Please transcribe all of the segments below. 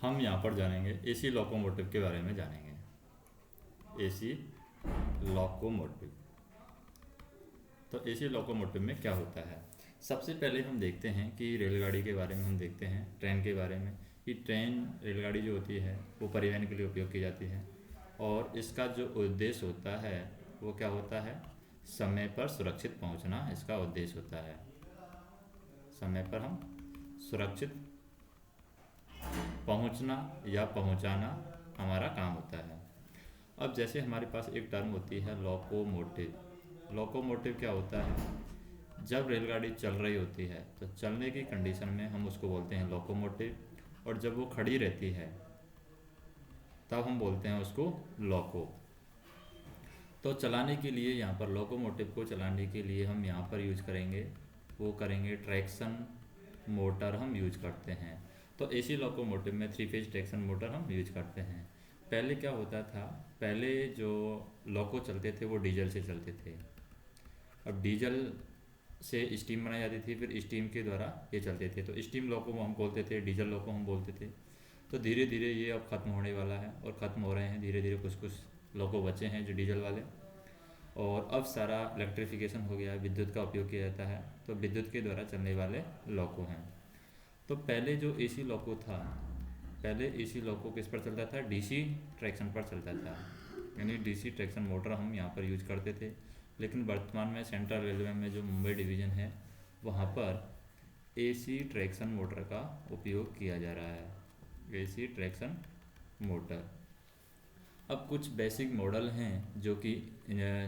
हम यहाँ पर जानेंगे एसी लोकोमोटिव के बारे में जानेंगे। AC locomotive. तो एसी लोकोमोटिव में क्या होता है? सबसे पहले हम देखते हैं कि रेलगाड़ी के बारे में हम देखते हैं, ट्रेन के बारे में, कि ट्रेन रेलगाड़ी जो होती है वो परिवहन के लिए उपयोग की जाती है और इसका जो उद्देश्य होता है वो क्या होता है? समय पर सुरक्षित पहुंचना इसका उद्देश्य होता है। समय पर हम सुरक्षित पहुंचना या पहुंचाना हमारा काम होता है। अब जैसे हमारे पास एक टर्म होती है लोकोमोटिव। लोकोमोटिव क्या होता है? जब रेलगाड़ी चल रही होती है तो चलने की कंडीशन में हम उसको बोलते हैं लोकोमोटिव, और जब वो खड़ी रहती है तब हम बोलते हैं उसको लोको। तो चलाने के लिए यहाँ पर लोकोमोटिव को चलाने के लिए हम यहाँ पर यूज करेंगे, वो करेंगे ट्रैक्शन मोटर हम यूज करते हैं। तो एसी लोकोमोटिव में 3 फेज ट्रैक्शन मोटर हम यूज करते हैं। पहले क्या होता था, पहले जो लोको चलते थे वो डीजल से चलते थे। अब डीजल से स्टीम बनाई जाती थी, फिर स्टीम के द्वारा ये चलते थे, तो स्टीम लोको हम बोलते थे, डीजल लोको हम बोलते थे। तो धीरे धीरे ये अब ख़त्म होने वाला है और ख़त्म हो रहे हैं धीरे धीरे, कुछ कुछ लोको बचे हैं जो डीजल वाले। और अब सारा इलेक्ट्रिफिकेशन हो गया है, विद्युत का उपयोग किया जाता है, तो विद्युत के द्वारा चलने वाले लोको हैं। तो पहले जो एसी लोको था, पहले एसी लोको किस पर चलता था? डीसी ट्रैक्शन पर चलता था, यानी डीसी ट्रैक्शन मोटर हम यहाँ पर यूज करते थे। लेकिन वर्तमान में सेंट्रल रेलवे में जो मुंबई डिवीज़न है वहाँ पर एसी ट्रैक्शन मोटर का उपयोग किया जा रहा है। AC traction motor. अब कुछ बेसिक मॉडल हैं जो कि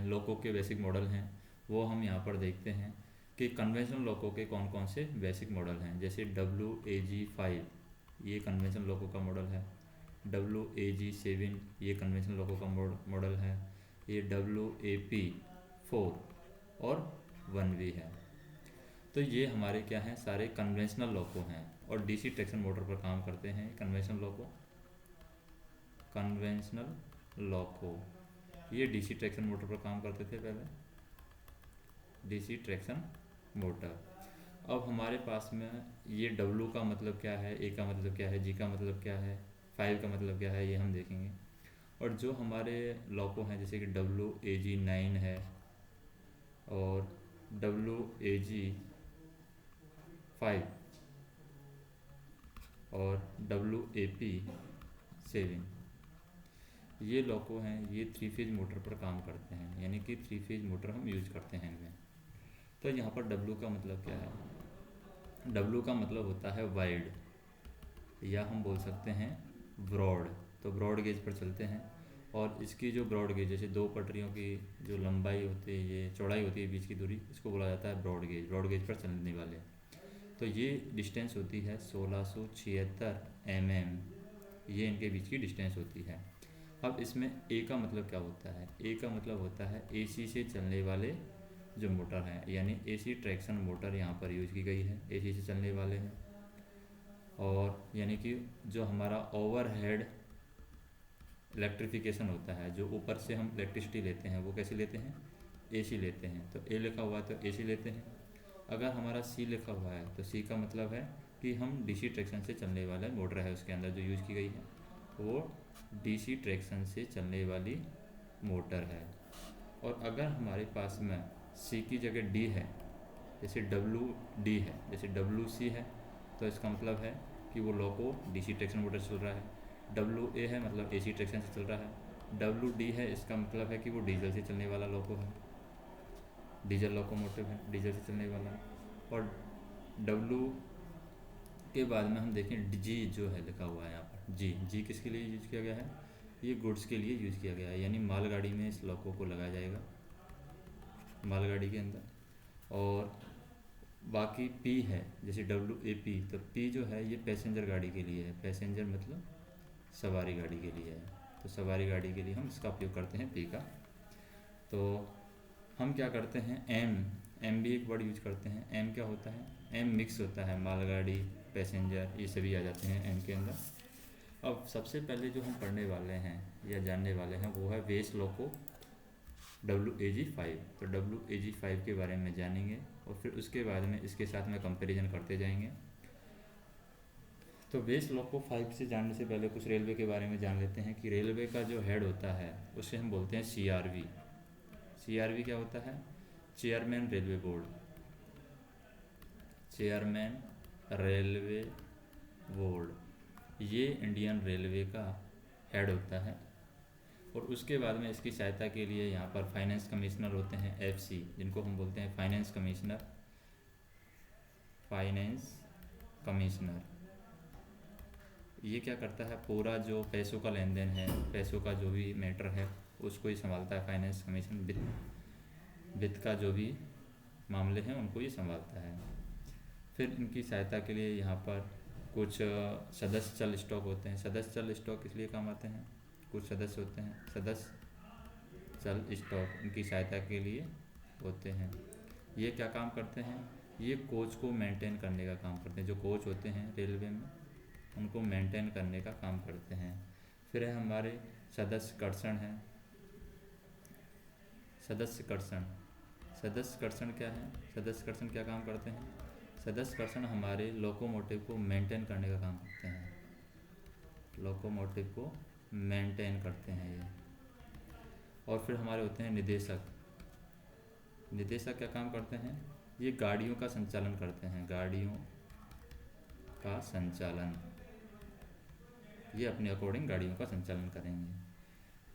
लोको के बेसिक मॉडल हैं, वो हम यहाँ पर देखते हैं कि कन्वेंशनल लोको के कौन कौन से बेसिक मॉडल हैं। जैसे WAG5 ये कन्वेंशनल लोको का मॉडल है, WAG7 ये कन्वेंशनल लोको का मॉडल है, ये WAP4 और 1V है। तो ये हमारे क्या हैं? सारे कन्वेंशनल लोको हैं और डीसी ट्रैक्शन मोटर पर काम करते हैं कन्वेंशनल लोको। कन्वेंशनल लोको ये डीसी ट्रैक्शन मोटर पर काम करते थे पहले, डीसी ट्रैक्शन मोटर। अब हमारे पास में ये डब्लू का मतलब क्या है, ए का मतलब क्या है, जी का मतलब क्या है, 5 का मतलब क्या है, ये हम देखेंगे। और जो हमारे लोको हैं जैसे कि WAG9 है और WAG5 और WAP7, ये लोको हैं, ये 3 फेज मोटर पर काम करते हैं, यानी कि 3 फेज मोटर हम यूज करते हैं इनमें। तो यहाँ पर डब्लू का मतलब क्या है? डब्लू का मतलब होता है वाइड, या हम बोल सकते हैं ब्रॉड। तो ब्रॉड गेज पर चलते हैं और इसकी जो ब्रॉड गेज, जैसे 2 पटरियों की जो लंबाई होती है, ये चौड़ाई होती है बीच की दूरी, इसको बोला जाता है ब्रॉड गेज। ब्रॉड गेज पर चलने वाले, तो ये डिस्टेंस होती है 1676 mm, ये इनके बीच की डिस्टेंस होती है। अब इसमें ए का मतलब क्या होता है? ए का मतलब होता है एसी से चलने वाले जो मोटर हैं, यानी एसी ट्रैक्शन मोटर यहाँ पर यूज की गई है, एसी से चलने वाले हैं। और यानी कि जो हमारा ओवरहेड इलेक्ट्रिफिकेशन होता है, जो ऊपर से हम इलेक्ट्रिसिटी लेते हैं, वो कैसे लेते हैं? एसी लेते हैं। तो ए लिखा हुआ है तो एसी लेते हैं। अगर हमारा सी लिखा हुआ है तो सी का मतलब है कि हम डीसी ट्रैक्शन से चलने वाला मोटर है, उसके अंदर जो यूज़ की गई है वो डीसी ट्रैक्शन से चलने वाली मोटर है। और अगर हमारे पास में सी की जगह डी है, जैसे WD है, जैसे WC है, तो इसका मतलब है कि वो लोको डीसी ट्रैक्शन मोटर चल रहा है। WA है मतलब एसी ट्रैक्शन से चल रहा है। WD है, इसका मतलब है कि वो डीजल से चलने वाला लोको है, डीजल लोकोमोटिव है, डीजल से चलने वाला। और W के बाद में हम देखें जी जो है लिखा हुआ है यहाँ पर, जी किसके लिए यूज़ किया गया है? ये गुड्स के लिए यूज़ किया गया है, यानी मालगाड़ी में इस लोको को लगाया जाएगा, मालगाड़ी के अंदर। और बाकी पी है, जैसे WAP, तो पी जो है ये पैसेंजर गाड़ी के लिए है, पैसेंजर मतलब सवारी गाड़ी के लिए है, तो सवारी गाड़ी के लिए हम इसका उपयोग करते हैं पी का। तो हम क्या करते हैं, एम भी एक वर्ड यूज करते हैं। एम क्या होता है? एम मिक्स होता है, मालगाड़ी, पैसेंजर, ये सभी आ जाते हैं एम के अंदर। अब सबसे पहले जो हम पढ़ने वाले हैं या जानने वाले हैं वो है वेस लोको WAG5। तो WAG5 के बारे में जानेंगे और फिर उसके बाद में इसके साथ में कंपैरिजन करते जाएंगे। तो बेस लॉको 5 से जानने से पहले कुछ रेलवे के बारे में जान लेते हैं कि रेलवे का जो हेड होता है उसे हम बोलते हैं CRV। CRV क्या होता है? Chairman railway board. Chairman railway board, ये इंडियन रेलवे का हेड होता है। और उसके बाद में इसकी सहायता के लिए यहाँ पर फाइनेंस कमिश्नर होते हैं, FC, जिनको हम बोलते हैं फाइनेंस कमिश्नर। फाइनेंस कमिश्नर ये क्या करता है? पूरा जो पैसों का लेन देन है, पैसों का जो भी मैटर है उसको ही संभालता है। फाइनेंस कमीशन वित्त का जो भी मामले हैं उनको ये संभालता है। फिर इनकी सहायता के लिए यहाँ पर कुछ सदस्य चल स्टॉक होते हैं। सदस्य चल स्टॉक इसलिए काम आते हैं, कुछ सदस्य होते हैं सदस्य चल स्टॉक, इनकी सहायता के लिए होते हैं। ये क्या काम करते हैं? ये कोच को मेंटेन करने का काम करते हैं। जो कोच होते हैं रेलवे में उनको मेंटेन करने का काम करते हैं। फिर है हमारे सदस्य कर्षण है। सदस्य कर्षण क्या है? सदस्य कर्षण क्या काम करते हैं? सदस्य कर्षण हमारे लोकोमोटिव को मेंटेन करने का काम करते हैं। लोकोमोटिव को मेंटेन करते हैं ये। और फिर हमारे होते हैं निदेशक। निदेशक क्या काम करते हैं? ये गाड़ियों का संचालन करते हैं। गाड़ियों का संचालन, ये अपने अकॉर्डिंग गाड़ियों का संचालन करेंगे।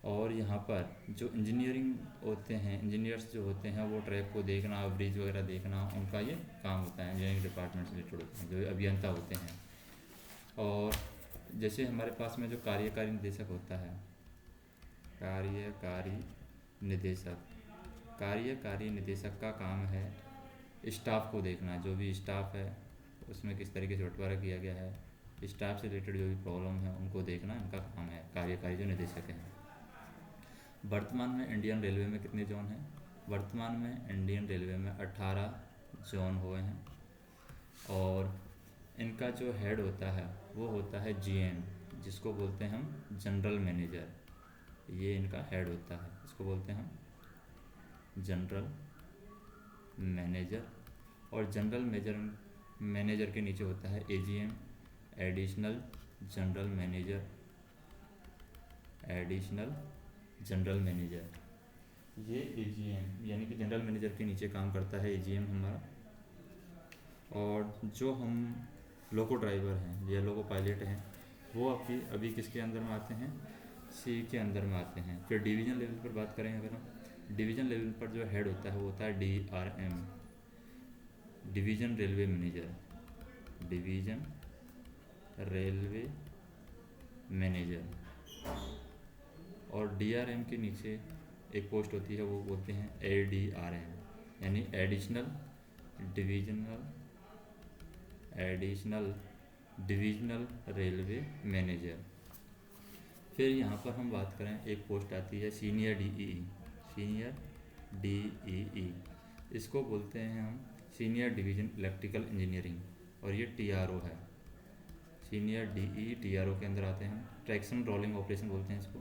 और यहाँ पर जो इंजीनियरिंग होते हैं, इंजीनियर्स जो होते हैं वो ट्रैक को देखना, ब्रिज वगैरह देखना, उनका ये काम होता है। इंजीनियरिंग डिपार्टमेंट से रिलेटेड होते हैं, जो अभियंता होते हैं। और जैसे हमारे पास में जो कार्यकारी निदेशक होता है, कार्यकारी निदेशक का काम है स्टाफ को देखना। जो भी स्टाफ है उसमें किस तरीके से बंटवारा किया गया है, स्टाफ से रिलेटेड जो भी प्रॉब्लम है उनको देखना इनका काम है, कार्यकारी जो निदेशक हैं। वर्तमान में इंडियन रेलवे में कितने जोन हैं? वर्तमान में इंडियन रेलवे में 18 जोन हुए हैं। और इनका जो हेड होता है वो होता है GM, जिसको बोलते हैं हम जनरल मैनेजर। ये इनका हेड होता है, इसको बोलते हैं हम जनरल मैनेजर। और जनरल मैनेजर के नीचे होता है AGM, एडिशनल जनरल मैनेजर। ये AGM यानी कि जनरल मैनेजर के नीचे काम करता है AGM हमारा। और जो हम लोको ड्राइवर हैं या लोको पायलट हैं वो अभी किसके अंदर में आते हैं? C के अंदर में आते हैं। फिर डिवीज़न लेवल पर बात करें अगर हम, डिवीज़न लेवल पर जो हेड होता है वो होता है DRM, division railway manager. Division railway manager. और DRM के नीचे एक पोस्ट होती है वो बोलते हैं ADRM, यानी एडिशनल डिविजनल रेलवे मैनेजर। फिर यहाँ पर हम बात करें, एक पोस्ट आती है सीनियर DEE। इसको बोलते हैं हम सीनियर डिवीज़न इलेक्ट्रिकल इंजीनियरिंग, और ये TRO है। सीनियर DEE TRO के अंदर आते हैं। ट्रैक्शन रोलिंग ऑपरेशन बोलते हैं इसको,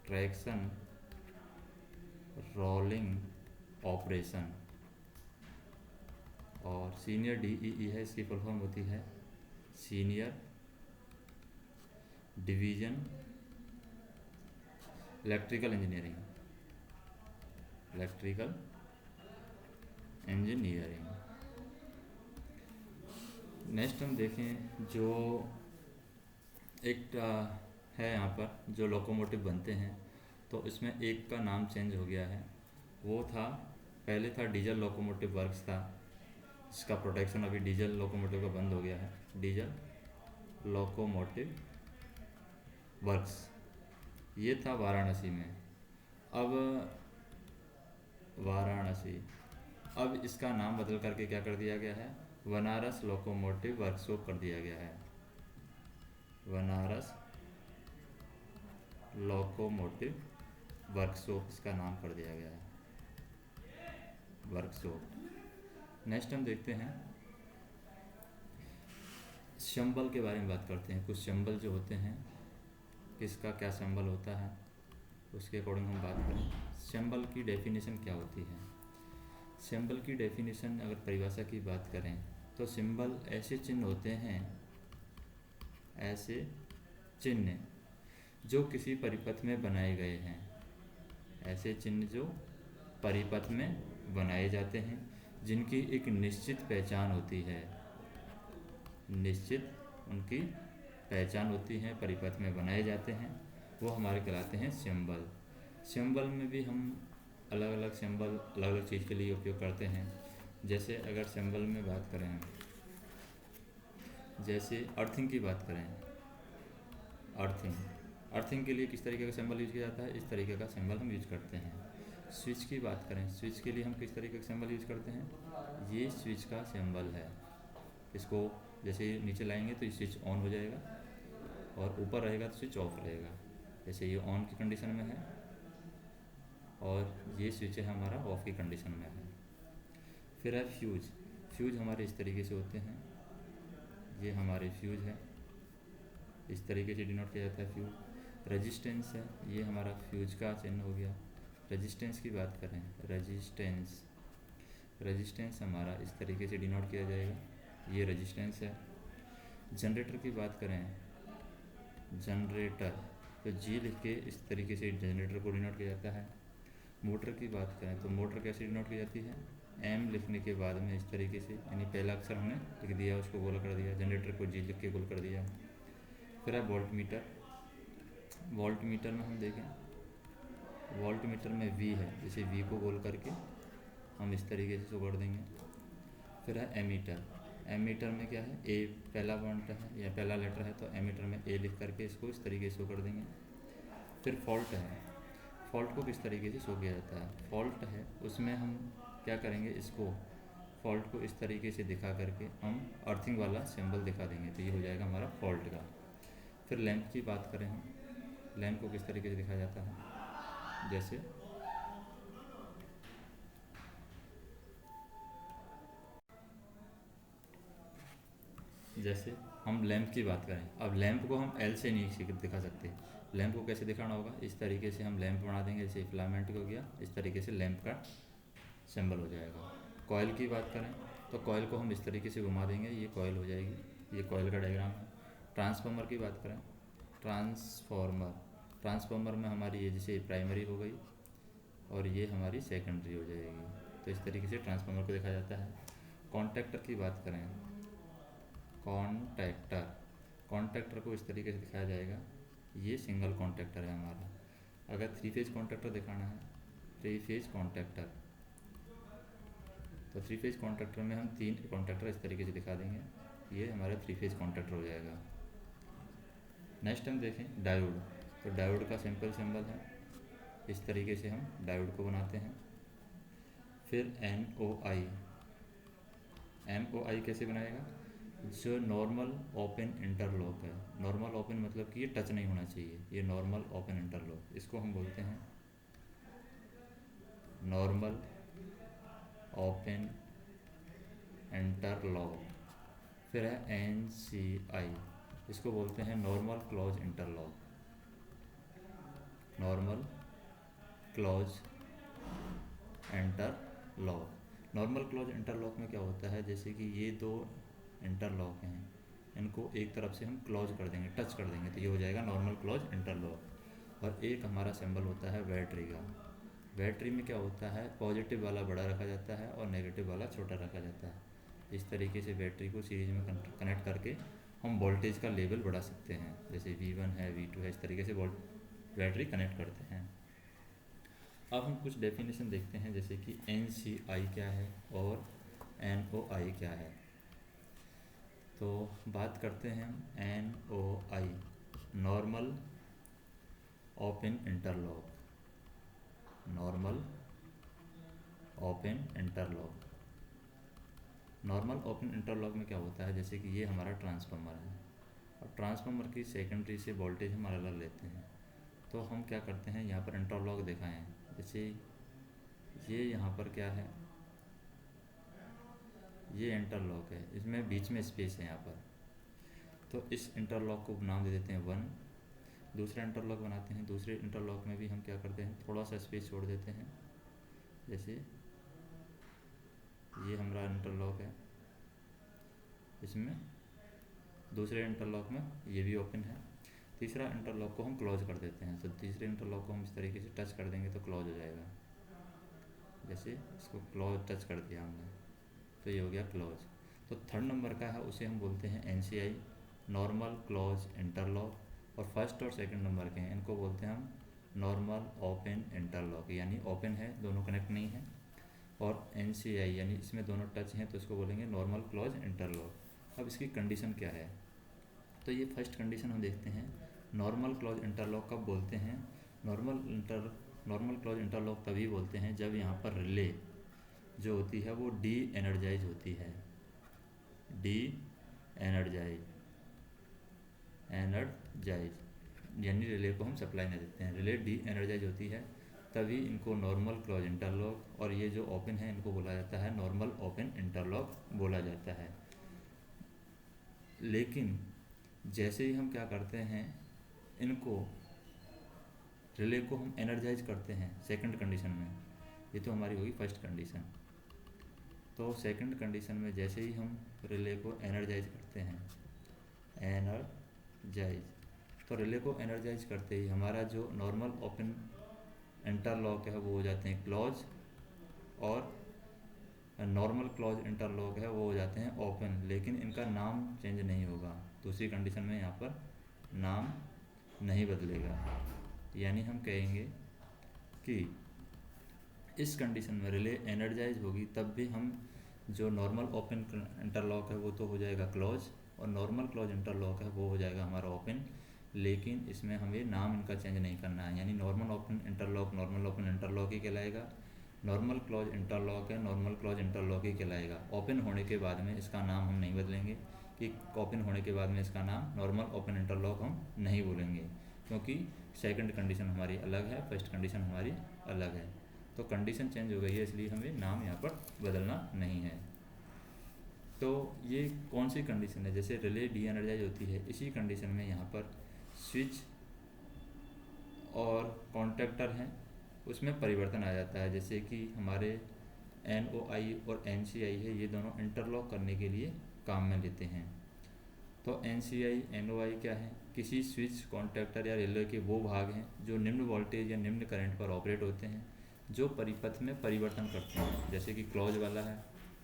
ट्रैक्शन रोलिंग ऑपरेशन। और सीनियर DEE है, इसकी फुल फॉर्म होती है senior division electrical engineering. Next हम देखें, जो एक है यहाँ पर जो लोकोमोटिव बनते हैं, तो इसमें एक का नाम चेंज हो गया है। वो था, पहले था डीजल लोकोमोटिव वर्क्स था, इसका प्रोटेक्शन अभी डीजल लोकोमोटिव का बंद हो गया है। डीजल लोकोमोटिव वर्क्स ये था वाराणसी में। अब इसका नाम बदल करके क्या कर दिया गया है? बनारस लोकोमोटिव वर्कशॉप कर दिया गया है। बनारस लोकोमोटिव वर्कशॉप इसका नाम कर दिया गया है, वर्कशॉप। नेक्स्ट हम देखते हैं सिंबल के बारे में बात करते हैं। कुछ सिंबल जो होते हैं, किसका क्या सिंबल होता है उसके अकॉर्डिंग हम बात करें। सिंबल की डेफिनेशन क्या होती है? सिंबल की डेफिनेशन अगर परिभाषा की बात करें तो सिंबल ऐसे चिन्ह होते हैं ऐसे चिन्ह जो किसी परिपथ में बनाए गए हैं, ऐसे चिन्ह जो परिपथ में बनाए जाते हैं, जिनकी एक निश्चित पहचान होती है, निश्चित उनकी पहचान होती है, परिपथ में बनाए जाते हैं, वो हमारे कहलाते हैं सिंबल। सिंबल में भी हम अलग अलग सिंबल अलग अलग चीज़ के लिए उपयोग करते हैं। जैसे अगर सिंबल में बात करें, जैसे अर्थिंग की बात करें, अर्थिंग अर्थिंग के लिए किस तरीके का सिंबल यूज किया जाता है, इस तरीके का सिंबल हम यूज करते हैं। स्विच की बात करें, स्विच के लिए हम किस तरीके का सिंबल यूज करते हैं, ये स्विच का सिंबल है। इसको जैसे नीचे लाएंगे तो ये स्विच ऑन हो जाएगा और ऊपर रहेगा तो स्विच ऑफ रहेगा। जैसे ये ऑन की कंडीशन में है और ये स्विच है हमारा ऑफ की कंडीशन में है। फिर है फ्यूज। फ्यूज हमारे इस तरीके से होते हैं, ये हमारे फ्यूज है, इस तरीके से डिनोट किया जाता है फ्यूज। रेजिस्टेंस है, ये हमारा फ्यूज का चिन्ह हो गया। रेजिस्टेंस की बात करें, रेजिस्टेंस रेजिस्टेंस हमारा इस तरीके से डिनोट किया जाएगा, ये रेजिस्टेंस है। जनरेटर की बात करें, जनरेटर तो जी लिख के इस तरीके से जनरेटर को डिनोट किया जाता है। मोटर की बात करें तो मोटर कैसे डिनोट की जाती है, एम लिखने के बाद में इस तरीके से, यानी पहला अक्षर हमने लिख दिया, उसको गोल कर दिया, जनरेटर को जी लिख के गोल कर दिया। फिर है वोल्ट मीटर। वोल्ट मीटर में हम देखें, वोल्ट मीटर में वी है, जैसे वी को गोल करके हम इस तरीके से शो कर देंगे। फिर है एमीटर। एमीटर में क्या है, ए पहला पॉइंट है या पहला लेटर है तो एमीटर में ए लिख करके इसको इस तरीके से शो कर देंगे। फिर फॉल्ट है, फॉल्ट को किस तरीके से शो किया जाता है, फॉल्ट है उसमें हम क्या करेंगे, इसको फॉल्ट को इस तरीके से दिखा करके हम अर्थिंग वाला सिंबल दिखा देंगे, तो ये हो जाएगा हमारा फॉल्ट का। फिर लैंप की बात करें हम, लैंप को किस तरीके से दिखाया जाता है, जैसे जैसे हम लैंप की बात करें, अब लैंप को हम एल से नहीं दिखा सकते, लैंप को कैसे दिखाना होगा, इस तरीके से हम लैंप बना देंगे, जैसे फिलामेंट हो गया, इस तरीके से लैंप का सिंबल हो जाएगा। कॉइल की बात करें तो कॉइल को हम इस तरीके से घुमा देंगे, ये कॉइल हो जाएगी, ये कॉइल का डायग्राम है। ट्रांसफार्मर की बात करें, ट्रांसफार्मर ट्रांसफार्मर में हमारी ये जैसे प्राइमरी हो गई और ये हमारी सेकेंडरी हो जाएगी, तो इस तरीके से ट्रांसफार्मर को देखा जाता है। कॉन्टैक्टर की बात करें, कॉन्टैक्टर कॉन्टैक्टर को इस तरीके से दिखाया जाएगा, ये सिंगल कॉन्टैक्टर है हमारा। अगर थ्री फेज कॉन्टैक्टर दिखाना है, थ्री फेज कॉन्टैक्टर, तो थ्री फेज कॉन्टैक्टर में हम तीन कॉन्टैक्टर इस तरीके से दिखा देंगे, ये हमारा थ्री फेज कॉन्टैक्टर हो जाएगा। नेक्स्ट हम देखें डायोड, तो डायोड का सिंपल सिंबल है, इस तरीके से हम डायोड को बनाते हैं। फिर एन ओ आई, एन ओ आई कैसे बनाएगा, जो नॉर्मल ओपन इंटरलॉक है, नॉर्मल ओपन मतलब कि ये टच नहीं होना चाहिए, ये नॉर्मल ओपन इंटरलॉक, इसको हम बोलते हैं नॉर्मल ओपन इंटरलॉक। फिर है एन सी आई, इसको बोलते हैं normal close interlock, normal close interlock. Normal close interlock में क्या होता है, जैसे कि ये दो इंटरलॉक हैं, इनको एक तरफ से हम क्लोज कर देंगे, टच कर देंगे, तो ये हो जाएगा नॉर्मल क्लोज इंटरलॉक। और एक हमारा सिंबल होता है बैटरी का, बैटरी में क्या होता है, पॉजिटिव वाला बड़ा रखा जाता है और नेगेटिव वाला छोटा रखा जाता है। इस तरीके से बैटरी को सीरीज में कनेक्ट करके हम वोल्टेज का लेवल बढ़ा सकते हैं, जैसे V1 है V2 है, इस तरीके से बैटरी कनेक्ट करते हैं। अब हम कुछ डेफिनेशन देखते हैं, जैसे कि NCI क्या है और NOI क्या है। तो बात करते हैं हम NOI, normal open interlock, normal open interlock. Normal open interlock में क्या होता है, जैसे कि ये हमारा ट्रांसफार्मर है और ट्रांसफार्मर की सेकेंडरी से वोल्टेज हम अलग अलग लेते हैं, तो हम क्या करते हैं, यहाँ पर इंटरलॉक दिखाएं हैं, जैसे ये यहाँ पर क्या है, ये इंटरलॉक है, इसमें बीच में स्पेस है यहाँ पर, तो इस इंटरलॉक को नाम दे देते हैं 1। दूसरा इंटरलॉक बनाते हैं, दूसरे इंटरलॉक में भी हम क्या करते हैं, थोड़ा सा स्पेस छोड़ देते हैं, जैसे ये हमारा इंटरलॉक है, इसमें दूसरे इंटरलॉक में ये भी ओपन है। तीसरा इंटरलॉक को हम क्लोज कर देते हैं, तो तीसरे इंटरलॉक को हम इस तरीके से टच कर देंगे तो क्लोज हो जाएगा। जैसे इसको क्लोज टच कर दिया हमने तो ये हो गया क्लोज। तो थर्ड नंबर का है उसे हम बोलते हैं NCI, नॉर्मल क्लोज इंटरलॉक। और फर्स्ट और सेकंड नंबर के हैं इनको बोलते हैं हम नॉर्मल ओपन इंटरलॉक, यानी ओपन है, दोनों कनेक्ट नहीं है। और NCI यानी इसमें दोनों टच हैं तो इसको बोलेंगे नॉर्मल क्लोज इंटरलॉक। अब इसकी कंडीशन क्या है, तो ये फर्स्ट कंडीशन हम देखते हैं। नॉर्मल क्लोज इंटरलॉक कब बोलते हैं? नॉर्मल क्लोज इंटरलॉक तभी बोलते हैं जब यहाँ पर रिले जो होती है वो डी एनर्जाइज होती है। डी एनर्जाइज यानी रिले को हम सप्लाई नहीं देते हैं, रिले डी एनर्जाइज होती है तभी इनको नॉर्मल क्लोज इंटरलॉक, और ये जो ओपन है इनको बोला जाता है नॉर्मल ओपन इंटरलॉक बोला जाता है। लेकिन जैसे ही हम क्या करते हैं, इनको रिले को हम एनर्जाइज करते हैं सेकंड कंडीशन में, ये तो हमारी होगी फर्स्ट कंडीशन। तो सेकंड कंडीशन में जैसे ही हम रिले को एनर्जाइज करते हैं, एनर्जाइज, तो रिले को एनर्जाइज करते ही हमारा जो नॉर्मल ओपन इंटरलॉक है वो हो जाते हैं क्लोज, और नॉर्मल क्लोज इंटरलॉक है वो हो जाते हैं ओपन, लेकिन इनका नाम चेंज नहीं होगा। दूसरी कंडीशन में यहाँ पर नाम नहीं बदलेगा, यानी हम कहेंगे कि इस कंडीशन में रिले एनर्जाइज होगी तब भी हम जो नॉर्मल ओपन इंटरलॉक है वो तो हो जाएगा क्लोज, और नॉर्मल क्लोज इंटरलॉक है वो हो जाएगा हमारा ओपन, लेकिन इसमें हमें नाम इनका चेंज नहीं करना है। यानी नॉर्मल ओपन इंटरलॉक ही कहलाएगा, नॉर्मल क्लोज इंटरलॉक है नॉर्मल क्लोज इंटरलॉक ही कहलाएगा। ओपन होने के बाद में इसका नाम हम नहीं बदलेंगे कि ओपन होने के बाद में इसका नाम नॉर्मल ओपन इंटरलॉक हम नहीं बोलेंगे, क्योंकि सेकंड कंडीशन हमारी अलग है, फर्स्ट कंडीशन हमारी अलग है। तो कंडीशन चेंज हो गई है, इसलिए हमें नाम यहाँ पर बदलना नहीं है। तो ये कौन सी कंडीशन है, जैसे रिले डी एनर्जाइज होती है, इसी कंडीशन में यहाँ पर स्विच और कॉन्टैक्टर हैं उसमें परिवर्तन आ जाता है। जैसे कि हमारे NOI और NCI है, ये दोनों इंटरलॉक करने के लिए काम में लेते हैं। तो NCI NOI क्या है, किसी स्विच कॉन्टैक्टर या रिले के वो भाग हैं जो निम्न वोल्टेज या निम्न करंट पर ऑपरेट होते हैं, जो परिपथ में परिवर्तन करते हैं, जैसे कि क्लोज वाला है,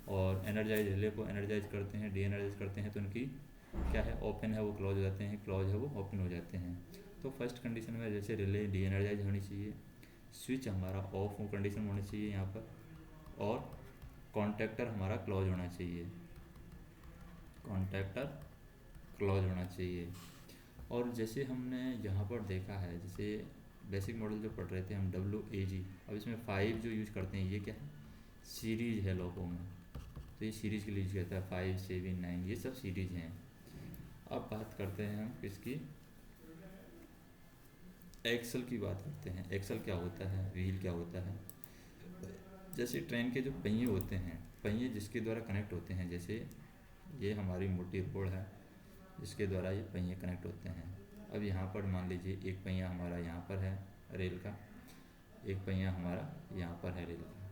और एनर्जाइज रिले को एनर्जाइज करते हैं, डी एनर्जाइज करते हैं, तो उनकी क्या है, ओपन है वो क्लोज हो जाते हैं, क्लोज है वो ओपन हो जाते हैं। तो फर्स्ट कंडीशन में जैसे रिले डी एनर्जाइज होनी चाहिए, स्विच हमारा ऑफ कंडीशन होनी चाहिए यहाँ पर, और कॉन्टैक्टर हमारा क्लोज होना चाहिए, कॉन्टैक्टर क्लोज होना चाहिए। और जैसे हमने यहाँ पर देखा है, जैसे बेसिक मॉडल जो पढ़ रहे थे हम WAG, अब इसमें 5 जो यूज़ करते हैं ये क्या है, सीरीज़ है लोगों में, तो ये सीरीज़ के लिए यूज करता है, 5, 7, 9 ये सब सीरीज़ हैं। अब बात करते हैं हम किसकी, एक्सल की बात करते हैं। एक्सल क्या होता है, व्हील क्या होता है। जैसे ट्रेन के जो पहिए होते हैं, पहिए जिसके द्वारा कनेक्ट होते हैं, जैसे ये हमारी मोटी रोड है जिसके द्वारा ये पहिए कनेक्ट होते हैं। अब यहाँ पर मान लीजिए एक पहिया हमारा यहाँ पर है रेल का, एक पहिया हमारा यहाँ पर है रेल का,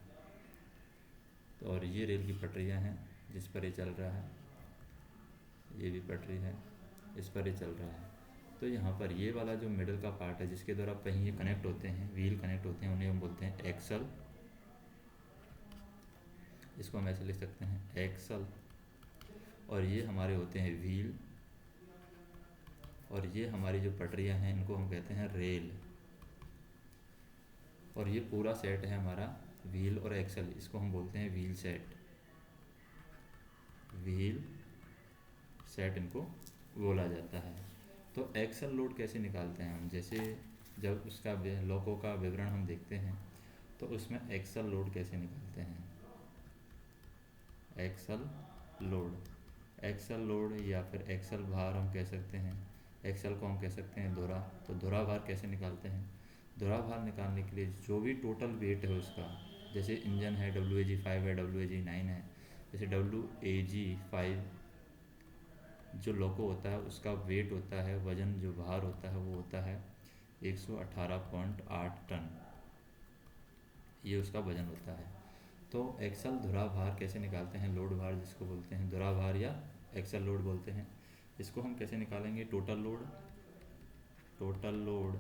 तो और ये रेल की पटरियाँ हैं जिस पर ये चल रहा है, ये भी पटरी है इस पर ये चल रहा है। तो यहाँ पर ये वाला जो मिडल का पार्ट है जिसके द्वारा पहिए कनेक्ट होते हैं, व्हील कनेक्ट होते हैं, उन्हें हम बोलते हैं एक्सल। इसको हम ऐसे लिख सकते हैं एक्सल। और ये हमारे होते हैं व्हील, और ये हमारी जो पटरियाँ हैं इनको हम कहते हैं रेल। और ये पूरा सेट है हमारा व्हील और एक्सल, इसको हम बोलते हैं व्हील सेट, व्हील सेट इनको बोला जाता है। तो एक्सल लोड कैसे निकालते हैं हम, जैसे जब उसका लोको का विवरण हम देखते हैं तो उसमें एक्सल लोड कैसे निकालते हैं, एक्सल लोड या फिर एक्सल भार हम कह सकते हैं। एक्सल को हम कह सकते हैं धुरा। तो धुरा भार कैसे निकालते हैं, धुरा भार निकालने के लिए जो भी टोटल वेट है उसका, जैसे इंजन है WAG5 है, WAG9 है, जैसे WAG5 जो लोको होता है उसका वेट होता है, वज़न जो भार होता है वो होता है 118.8 टन, ये उसका वज़न होता है। तो एक्सल धुरा भार कैसे निकालते हैं, लोड भार जिसको बोलते हैं धुरा भार या एक्सल लोड बोलते हैं। इसको हम कैसे निकालेंगे? Total load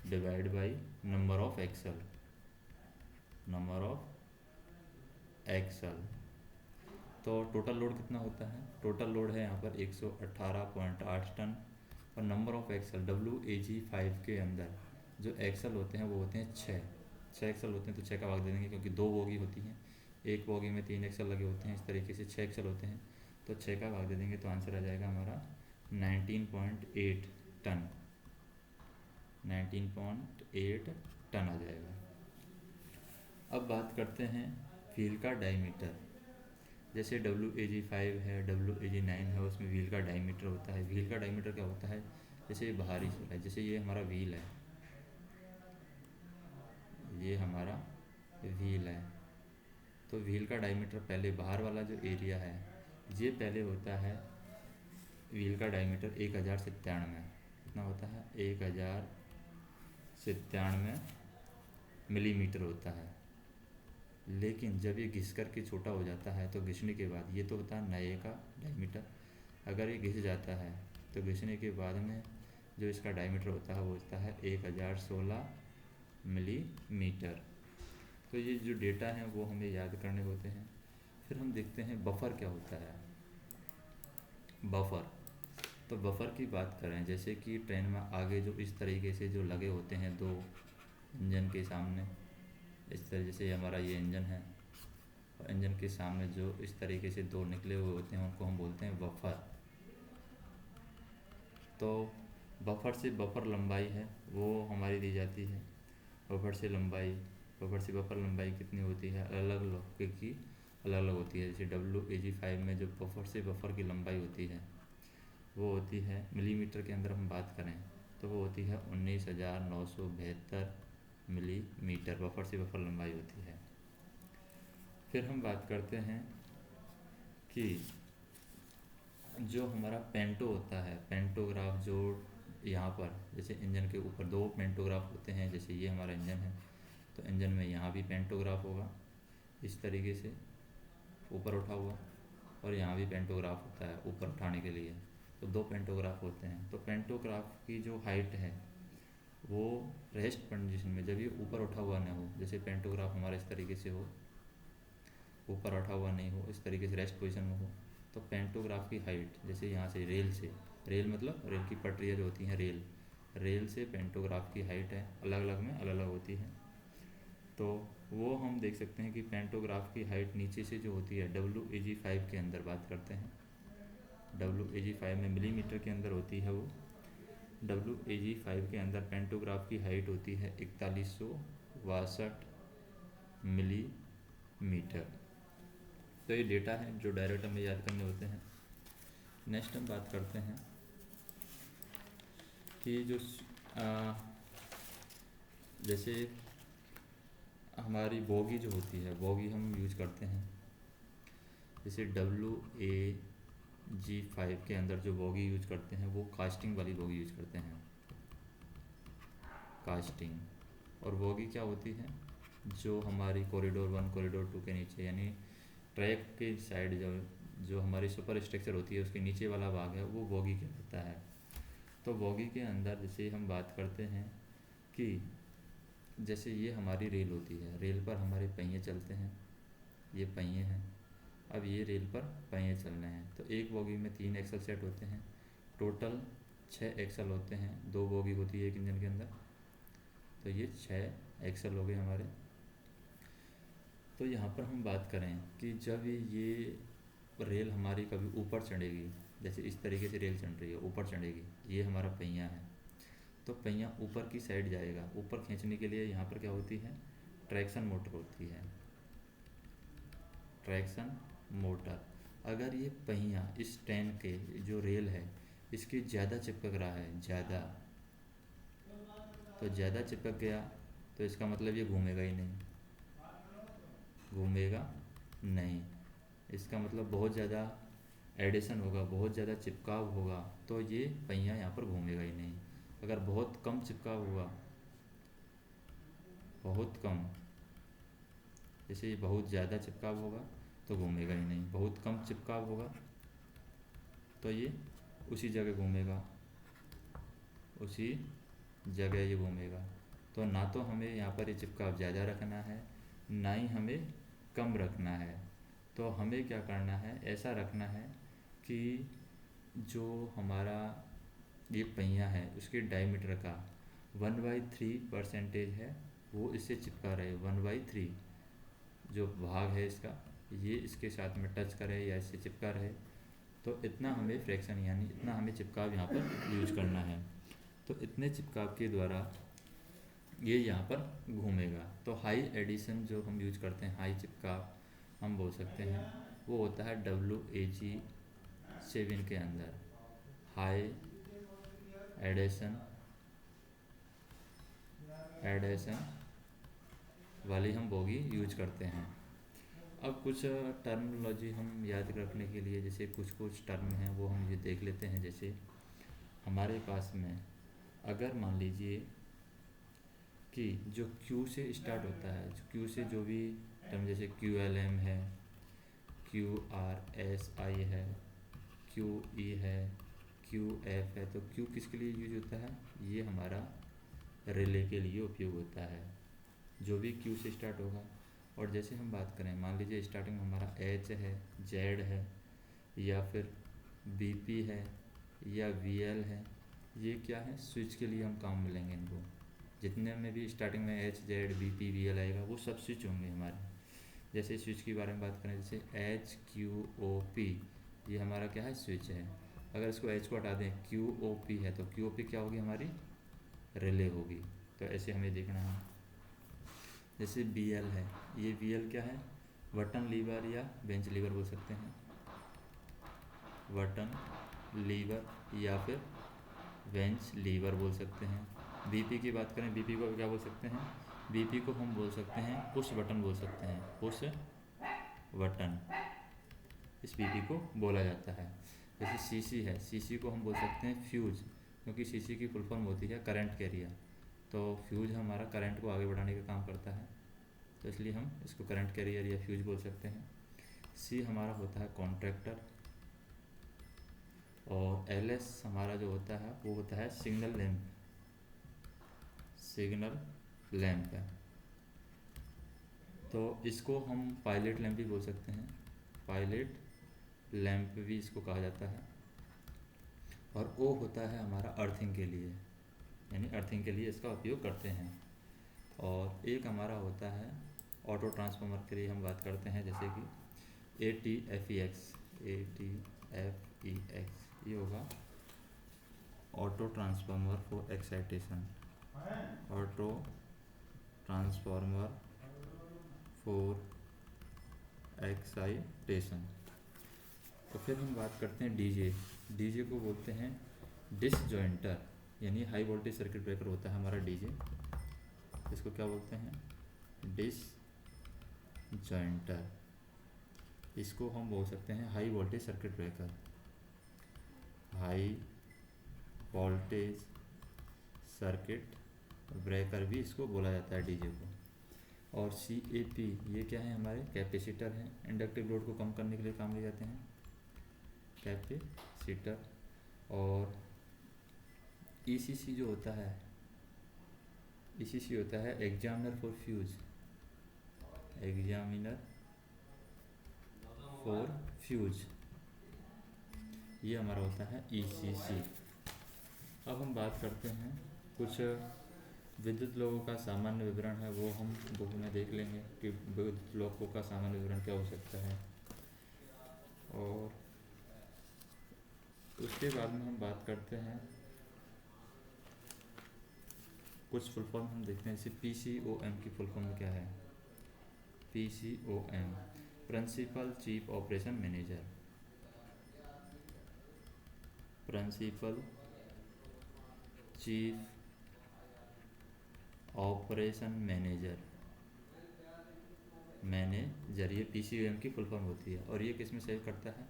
divide by number of axle, number of axle. तो टोटल लोड कितना होता है? टोटल लोड है यहाँ पर 118.8 टन, और नंबर ऑफ एक्सल WAG5 के अंदर जो एक्सल होते हैं वो होते हैं 6 एक्सल होते हैं। तो 6 का भाग दे देंगे, क्योंकि 2 बोगी होती हैं, एक बोगी में 3 एक्सल लगे होते हैं, इस तरीके से 6 एक्सल होते हैं। तो 6 का भाग दे देंगे तो आंसर आ जाएगा हमारा 19.8 टन, 19.8 टन आ जाएगा। अब बात करते हैं व्हील का डायमीटर। जैसे WAG5 है, WAG9 है, उसमें व्हील का डायमीटर होता है। व्हील का डायमीटर क्या होता है? जैसे ये बाहरी है, जैसे ये हमारा व्हील है, ये हमारा व्हील है, तो व्हील का डायमीटर पहले बाहर वाला जो एरिया है, ये पहले होता है व्हील का डायमीटर 1097, कितना होता है? 1097 मिलीमीटर होता है। लेकिन जब ये घिस कर के छोटा हो जाता है तो घिसने के बाद ये तो होता है नए का डायमीटर, अगर ये घिस जाता है तो घिसने के बाद में जो इसका डायमीटर होता है वो होता है 1016 मिलीमीटर। तो ये जो डेटा हैं वो हमें याद करने होते हैं। फिर हम देखते हैं बफर क्या होता है। बफर, तो बफर की बात करें, जैसे कि ट्रेन में आगे जो इस तरीके से जो लगे होते हैं दो इंजन के सामने, इस तरह जैसे हमारा ये इंजन है, और इंजन के सामने जो इस तरीके से दो निकले हुए होते हैं उनको हम बोलते हैं बफर। तो बफर से बफर लंबाई है वो हमारी दी जाती है। बफर से बफर लंबाई कितनी होती है? अलग अलग की अलग अलग होती है। जैसे WAG5 में जो बफर से बफर की लंबाई होती है वो होती है, मिलीमीटर के अंदर हम बात करें तो वो होती है 19,972 मिलीमीटर, बफर से बफर लंबाई होती है। फिर हम बात करते हैं कि जो हमारा पेंटो होता है, पेंटोग्राफ, जो यहाँ पर जैसे इंजन के ऊपर 2 पेंटोग्राफ होते हैं, जैसे ये हमारा इंजन है तो इंजन में यहाँ भी पेंटोग्राफ होगा इस तरीके से ऊपर उठा हुआ, और यहाँ भी पेंटोग्राफ होता है ऊपर उठाने के लिए, तो 2 पेंटोग्राफ होते हैं। तो पेंटोग्राफ की जो हाइट है वो रेस्ट पोजीशन में, जब ये ऊपर उठा हुआ ना हो, जैसे पेंटोग्राफ हमारा इस तरीके से हो, ऊपर उठा हुआ नहीं हो, इस तरीके से रेस्ट पोजीशन में हो, तो पेंटोग्राफ की हाइट जैसे यहाँ से रेल मतलब रेल की पटरियाँ जो होती हैं, रेल से पेंटोग्राफ की हाइट है अलग अलग में अलग अलग होती है। तो वो हम देख सकते हैं कि पेंटोग्राफ की हाइट नीचे से जो होती है WAG5 के अंदर बात करते हैं, WAG5 में मिलीमीटर के अंदर होती है वो। WAG5 के अंदर पेंटोग्राफ की हाइट होती है 4162 मिलीमीटर। तो ये डेटा है जो डायरेक्ट हमें याद करने होते हैं। नेक्स्ट हम बात करते हैं कि जो जैसे हमारी बोगी जो होती है, बोगी हम यूज करते हैं, जैसे WAG5 के अंदर जो बोगी यूज करते हैं वो कास्टिंग वाली बोगी यूज करते हैं, कास्टिंग। और बोगी क्या होती है? जो हमारी कॉरिडोर 1 कॉरिडोर 2 के नीचे, यानी ट्रैक के साइड जो हमारी सुपर स्ट्रक्चर होती है उसके नीचे वाला भाग है वो बोगी कहलाता है। तो बोगी के अंदर जैसे हम बात करते हैं कि जैसे ये हमारी रेल होती है, रेल पर हमारे पहिए चलते हैं, ये पहिए हैं, अब ये रेल पर पहिए चल रहे हैं, तो एक बोगी में 3 एक्सल सेट होते हैं, टोटल 6 एक्सल होते हैं, 2 बोगी होती है एक इंजन के अंदर, तो ये 6 एक्सल हो गए हमारे। तो यहाँ पर हम बात करें कि जब ये रेल हमारी कभी ऊपर चढ़ेगी, जैसे इस तरीके से रेल चढ़ रही है, ऊपर चढ़ेगी, ये हमारा पहिया है, तो पहिया ऊपर की साइड जाएगा, ऊपर खींचने के लिए यहाँ पर क्या होती है? ट्रैक्शन मोटर होती है, ट्रैक्शन मोटर। अगर ये पहिया इस ट्रेन के जो रेल है इसके ज़्यादा चिपक रहा है, तो ज़्यादा चिपक गया तो इसका मतलब ये घूमेगा ही नहीं, इसका मतलब बहुत ज़्यादा एडिशन होगा, बहुत ज़्यादा चिपकाव होगा, तो ये पहिया यहाँ पर घूमेगा ही नहीं। अगर बहुत कम चिपकाव हुआ, बहुत कम, जैसे बहुत ज़्यादा चिपकाव होगा तो घूमेगा ही नहीं, बहुत कम चिपकाव होगा तो ये उसी जगह घूमेगा, उसी जगह ये घूमेगा। तो ना तो हमें यहाँ पर ये चिपकाव ज़्यादा रखना है, ना ही हमें कम रखना है। तो हमें क्या करना है, ऐसा रखना है कि जो हमारा ये पहिया है उसके डायमीटर का 1/3% है वो इससे चिपका रहे, 1/3 जो भाग है इसका ये इसके साथ में टच करे या इससे चिपका रहे। तो इतना हमें फ्रैक्शन यानी इतना हमें चिपकाव यहाँ पर यूज करना है। तो इतने चिपकाव के द्वारा ये यहाँ पर घूमेगा। तो हाई एडिशन जो हम यूज करते हैं, हाई चिपकाव हम बोल सकते हैं, वो होता है WAG7 के अंदर हाई एडिशन वाली हम बोगी यूज करते हैं। अब कुछ टर्मिनोलॉजी हम याद रखने के लिए, जैसे कुछ टर्म हैं वो हम ये देख लेते हैं। जैसे हमारे पास में अगर मान लीजिए कि जो Q से स्टार्ट होता है, जो Q से जो भी टर्म जैसे QLM है, QRSI है, QE है, QF है, तो Q किसके लिए यूज होता है, ये हमारा रिले के लिए उपयोग होता है, जो भी Q से स्टार्ट होगा। और जैसे हम बात करें, मान लीजिए स्टार्टिंग में हमारा H है, Z है, या फिर BP है, या VL है, ये क्या है, स्विच के लिए हम काम में लेंगे इनको। जितने में भी स्टार्टिंग में H, Z, BP, VL आएगा वो सब स्विच होंगे हमारे। जैसे स्विच के बारे में बात करें, जैसे HQOP, ये हमारा क्या है, स्विच है। अगर इसको H को हटा दें, QOP है, तो QOP क्या होगी, हमारी रिले होगी। तो ऐसे हमें देखना है। जैसे BL है, ये BL क्या है, बटन लीवर या बेंच लीवर बोल सकते हैं, बटन लीवर या फिर बेंच लीवर बोल सकते हैं। BP की बात करें, BP को क्या बोल सकते हैं, BP को हम बोल सकते हैं पुश बटन बोल सकते हैं, पुश बटन इस BP को बोला जाता है। जैसे CC है, CC को हम बोल सकते हैं फ्यूज, क्योंकि CC की फुल फॉर्म होती है करंट कैरियर। तो फ्यूज हमारा करंट को आगे बढ़ाने का काम करता है, तो इसलिए हम इसको करंट कैरियर या फ्यूज बोल सकते हैं। C हमारा होता है कॉन्ट्रैक्टर, और LS हमारा जो होता है वो होता है सिग्नल लैंप है। तो इसको हम पायलट लैंप भी बोल सकते हैं, पायलट लैंप भी इसको कहा जाता है। और O होता है हमारा अर्थिंग के लिए, यानी अर्थिंग के लिए इसका उपयोग करते हैं। और एक हमारा होता है ऑटो ट्रांसफार्मर के लिए हम बात करते हैं, जैसे कि ATFEX, ये होगा auto transformer for excitation, auto transformer for excitation. तो फिर हम बात करते हैं डीजे को बोलते हैं डिसजॉइंटर, यानी हाई वोल्टेज सर्किट ब्रेकर होता है हमारा डीजे, इसको क्या बोलते हैं, डिसजॉइंटर। इसको हम बोल सकते हैं high voltage circuit breaker, high voltage circuit breaker भी इसको बोला जाता है डीजे को। और CAP ये क्या है, हमारे कैपेसिटर हैं, इंडक्टिव लोड को कम करने के लिए काम ले जाते हैं, कैपेसिटर। और ECC जो होता है, ECC होता है examiner for fuse, examiner for fuse, ये हमारा होता है ECC। अब हम बात करते हैं कुछ विद्युत लोगों का सामान्य विवरण है, वो हम बुक में देख लेंगे कि विद्युत लोगों का सामान्य विवरण क्या हो सकता है। और उसके बाद में हम बात करते हैं कुछ फुल फॉर्म हम देखते हैं, जैसे PCOM की फुल फॉर्म क्या है, PCOM principal chief operation manager, principal chief operation manager, ये PCOM की फुल फॉर्म होती है। और ये किस में सहयोग करता है,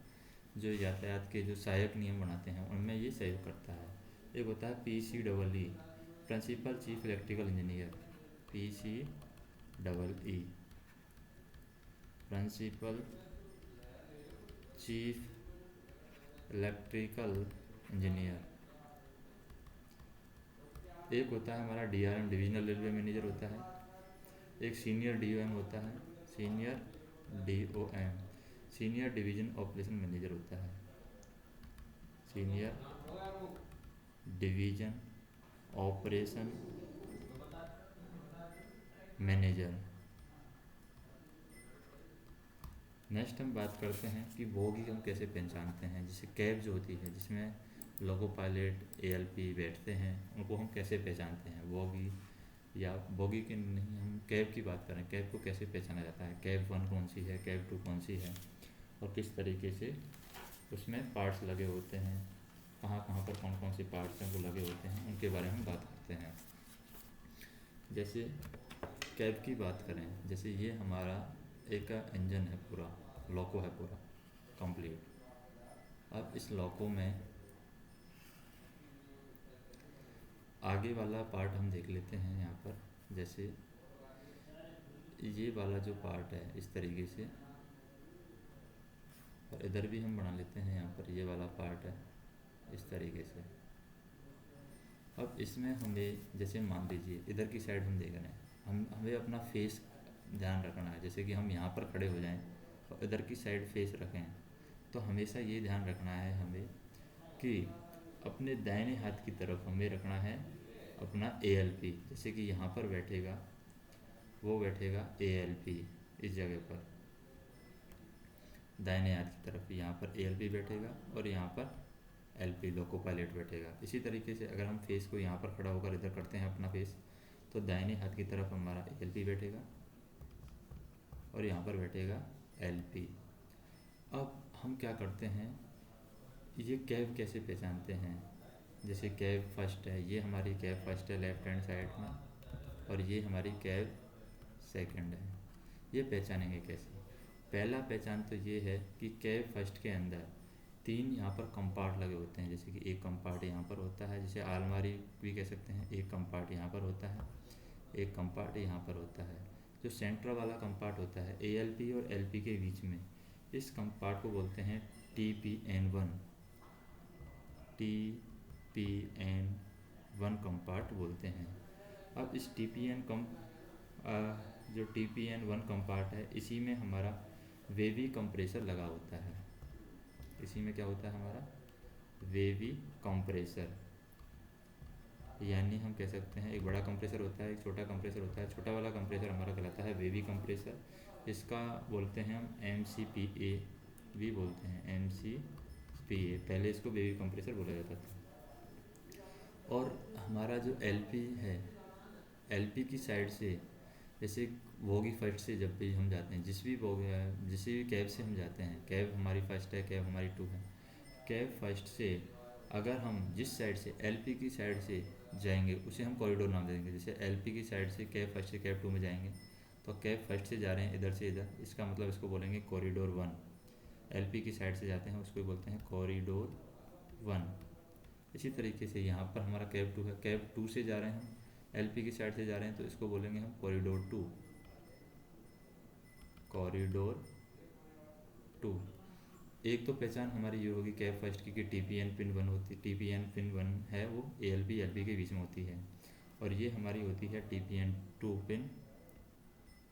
जो यातायात के जो सहायक नियम बनाते हैं उनमें ये सहयोग करता है। एक होता है PCEE, principal chief electrical engineer, PCEE principal chief electrical engineer. एक होता है हमारा डीआरएम, डिविजनल रेलवे मैनेजर होता है। एक सीनियर डीओएम होता है, senior DOM, senior division operation manager होता है, senior division operation manager. Next हम बात करते हैं कि बोगी हम कैसे पहचानते हैं। जैसे कैब जो होती है जिसमें लोको पायलट एएलपी बैठते हैं, उनको हम कैसे पहचानते हैं। बोगी या बोगी के नहीं, हम कैब की बात करें, कैब को कैसे पहचाना जाता है, कैब 1 कौन सी है, कैब 2 कौन सी है, और किस तरीके से उसमें पार्ट्स लगे होते हैं, कहाँ कहाँ पर कौन कौन से पार्ट्स हैं वो लगे होते हैं, उनके बारे में हम बात करते हैं। जैसे कैब की बात करें, जैसे ये हमारा एक इंजन है, पूरा लोको है, पूरा कंप्लीट। अब इस लोको में आगे वाला पार्ट हम देख लेते हैं यहाँ पर। जैसे ये वाला जो पार्ट है इस तरीके से, और इधर भी हम बना लेते हैं, यहाँ पर ये वाला पार्ट है इस तरीके से। अब इसमें हमें, जैसे मान लीजिए इधर की साइड हम देख रहे हैं, हमें अपना फेस ध्यान रखना है। जैसे कि हम यहाँ पर खड़े हो जाएं और इधर की साइड फेस रखें, तो हमेशा ये ध्यान रखना है हमें कि अपने दाहिने हाथ की तरफ हमें रखना है अपना एएलपी। जैसे कि यहाँ पर बैठेगा, वो बैठेगा एएलपी इस जगह पर, दाहिने हाथ की तरफ यहाँ पर एएलपी बैठेगा और यहाँ पर एलपी लोको पायलट बैठेगा। इसी तरीके से अगर हम फेस को यहाँ पर खड़ा होकर इधर करते हैं अपना फेस, तो दाहिने हाथ की तरफ हमारा एलपी बैठेगा और यहाँ पर बैठेगा एलपी। अब हम क्या करते हैं, ये कैब कैसे पहचानते हैं। जैसे कैब फर्स्ट है, ये हमारी कैब फर्स्ट है लेफ्ट हैंड साइड में, और ये हमारी कैब सेकंड है। ये पहचानेंगे कैसे। पहला पहचान तो ये है कि कैब फर्स्ट के अंदर 3 यहाँ पर कंपार्ट लगे होते हैं। जैसे कि एक कंपार्ट यहाँ पर होता है, जिसे आलमारी भी कह सकते हैं। एक कंपार्ट यहाँ पर होता है, एक कंपार्ट यहाँ पर होता है। जो सेंटर वाला कंपार्ट होता है एएलपी और एलपी के बीच में, इस कंपार्ट को बोलते हैं TPN1, TPN1 कंपार्ट बोलते हैं। अब इस जो TPN1 कंपार्ट है, इसी में हमारा वेवी कंप्रेसर लगा होता है। इसी में क्या होता है हमारा वेवी कंप्रेसर, यानी हम कह सकते हैं एक बड़ा कंप्रेसर होता है, एक छोटा कंप्रेसर होता है। छोटा वाला कंप्रेसर हमारा कहलाता है वेवी कंप्रेसर। इसका बोलते हैं हम MCPA भी बोलते हैं, MCPA। पहले इसको वेवी कंप्रेसर बोला जाता था। और हमारा जो LP है, LP की साइड से, जैसे बोगी फर्स्ट से जब भी हम जाते हैं, जिस भी कैब से हम जाते हैं, कैब हमारी फर्स्ट है, कैब हमारी 2 है, कैब फर्स्ट से अगर हम जिस साइड से LP की साइड से जाएंगे उसे हम कॉरिडोर नाम देंगे। जैसे LP की साइड से कैब फर्स्ट से कैब 2 में जाएंगे, तो कैब फर्स्ट से जा रहे हैं इधर से इधर, इसका मतलब इसको बोलेंगे कॉरिडोर 1। LP की साइड से जाते हैं उसको बोलते हैं कॉरिडोर 1। इसी तरीके से यहाँ पर हमारा कैब 2 है, कैब 2 से जा रहे हैं हम, LP की साइड से जा रहे हैं, तो इसको बोलेंगे हम कॉरिडोर 2, कॉरिडोर 2। एक तो पहचान हमारी ये होगी कैब फर्स्ट की कि TPN पिन 1 होती, TPN पिन 1 है वो ALP LP के बीच में होती है। और ये हमारी होती है TPN 2 pin,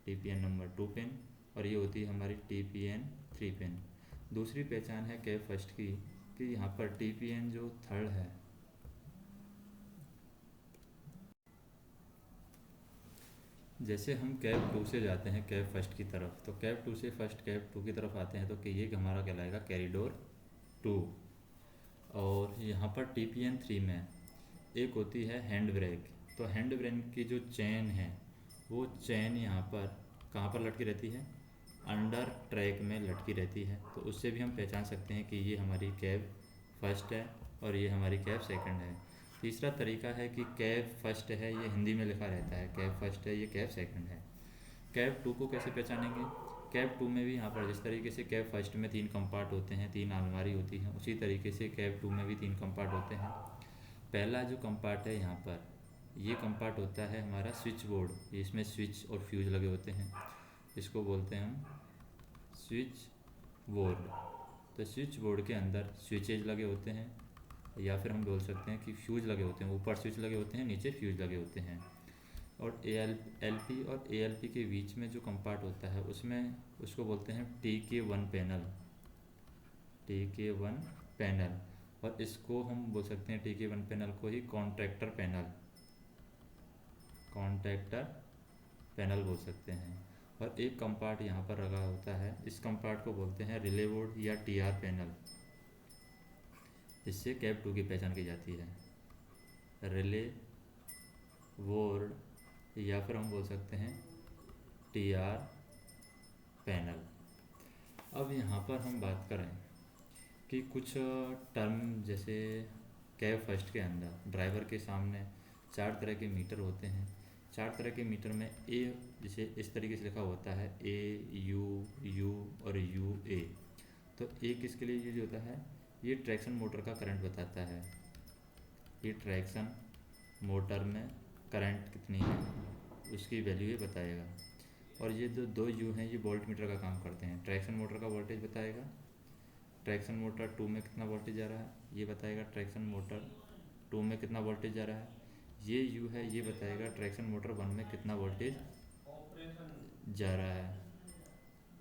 TPN number 2 pin, और ये होती है हमारी TPN 3 पिन। दूसरी पहचान है कैब फर्स्ट की कि यहाँ पर TPN जो थर्ड है, जैसे हम कैब 2 से जाते हैं कैब फर्स्ट की तरफ, तो कैब 2 से फर्स्ट कैब 2 की तरफ आते हैं, तो कि ये हमारा कहलाएगा कैरिडोर 2। और यहाँ पर TPN 3 में एक होती है हैंड ब्रेक। तो हैंड ब्रेक की जो चेन है, वो चेन यहाँ पर कहाँ पर लटकी रहती है, अंडर ट्रैक में लटकी रहती है। तो उससे भी हम पहचान सकते हैं कि ये हमारी कैब फर्स्ट है और ये हमारी कैब सेकंड है। तीसरा तरीका है कि कैब फर्स्ट है, ये हिंदी में लिखा रहता है, कैब फर्स्ट है, ये कैब सेकंड है। कैब 2 को कैसे पहचानेंगे। कैब 2 में भी यहाँ पर जिस तरीके से कैब फर्स्ट में 3 कंपार्ट होते हैं, 3 अलमारी होती हैं, उसी तरीके से कैब 2 में भी 3 कंपार्ट होते हैं। पहला जो कंपार्ट है यहाँ पर, ये कंपार्ट होता है हमारा स्विच बोर्ड। इसमें स्विच और फ्यूज लगे होते हैं, इसको बोलते हैं हम स्विच बोर्ड। तो स्विच बोर्ड के अंदर स्विचेज लगे होते हैं या फिर हम बोल सकते हैं कि फ्यूज लगे होते हैं, ऊपर स्विच लगे होते हैं, नीचे फ्यूज लगे होते हैं। और एल पी और ए एल पी के बीच में जो कंपार्ट होता है उसमें उसको बोलते हैं TK1 पैनल, TK1 पैनल। और इसको हम बोल सकते हैं TK1 पैनल को ही कॉन्ट्रैक्टर पैनल बोल सकते हैं। और एक कंपार्ट यहाँ पर लगा होता है, इस कंपार्ट को बोलते हैं रिले बोर्ड या TR पैनल। इससे कैप 2 की पहचान की जाती है, रिले बोर्ड या फिर हम बोल सकते हैं TR पैनल। अब यहाँ पर हम बात करें कि कुछ टर्म, जैसे कैब फर्स्ट के अंदर ड्राइवर के सामने 4 तरह के मीटर होते हैं। 4 तरह के मीटर में ए, जिसे इस तरीके से लिखा होता है यू और UA। तो ए किसके लिए यूज होता है? ये ट्रैक्शन मोटर का करंट बताता है, ये ट्रैक्शन मोटर में करंट कितनी है उसकी वैल्यू ये बताएगा। और ये जो 2 यू हैं ये वोल्ट मीटर का काम करते हैं। ट्रैक्शन मोटर का वोल्टेज बताएगा, ट्रैक्शन मोटर 2 में कितना वोल्टेज जा रहा है ये बताएगा, ट्रैक्शन मोटर 2 में कितना वोल्टेज जा रहा है। ये यू है, ये बताएगा ट्रैक्शन मोटर 1 में कितना वोल्टेज जा रहा है,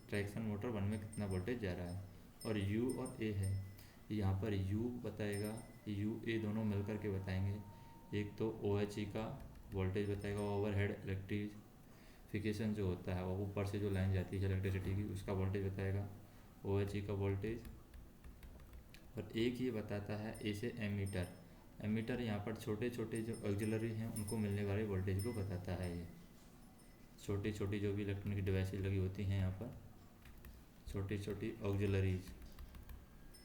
ट्रैक्शन मोटर 1 में कितना वोल्टेज जा रहा है। और यू और ए है, यहाँ पर यू बताएगा, यू ए दोनों मिलकर के बताएंगे। एक तो OHE का वोल्टेज बताएगा, ओवरहेड इलेक्ट्रिफिकेशन जो होता है वो ऊपर से जो लाइन जाती है इलेक्ट्रिसिटी की उसका वोल्टेज बताएगा, OHE का वोल्टेज। और एक ये बताता है ए से एमीटर, एमीटर यहाँ पर छोटे छोटे जो ऑक्सिलरी हैं उनको मिलने वाले वोल्टेज को बताता है। ये छोटी छोटी जो भी इलेक्ट्रॉनिक डिवाइसेज लगी होती हैं यहाँ पर, छोटी छोटी ऑक्सिलरीज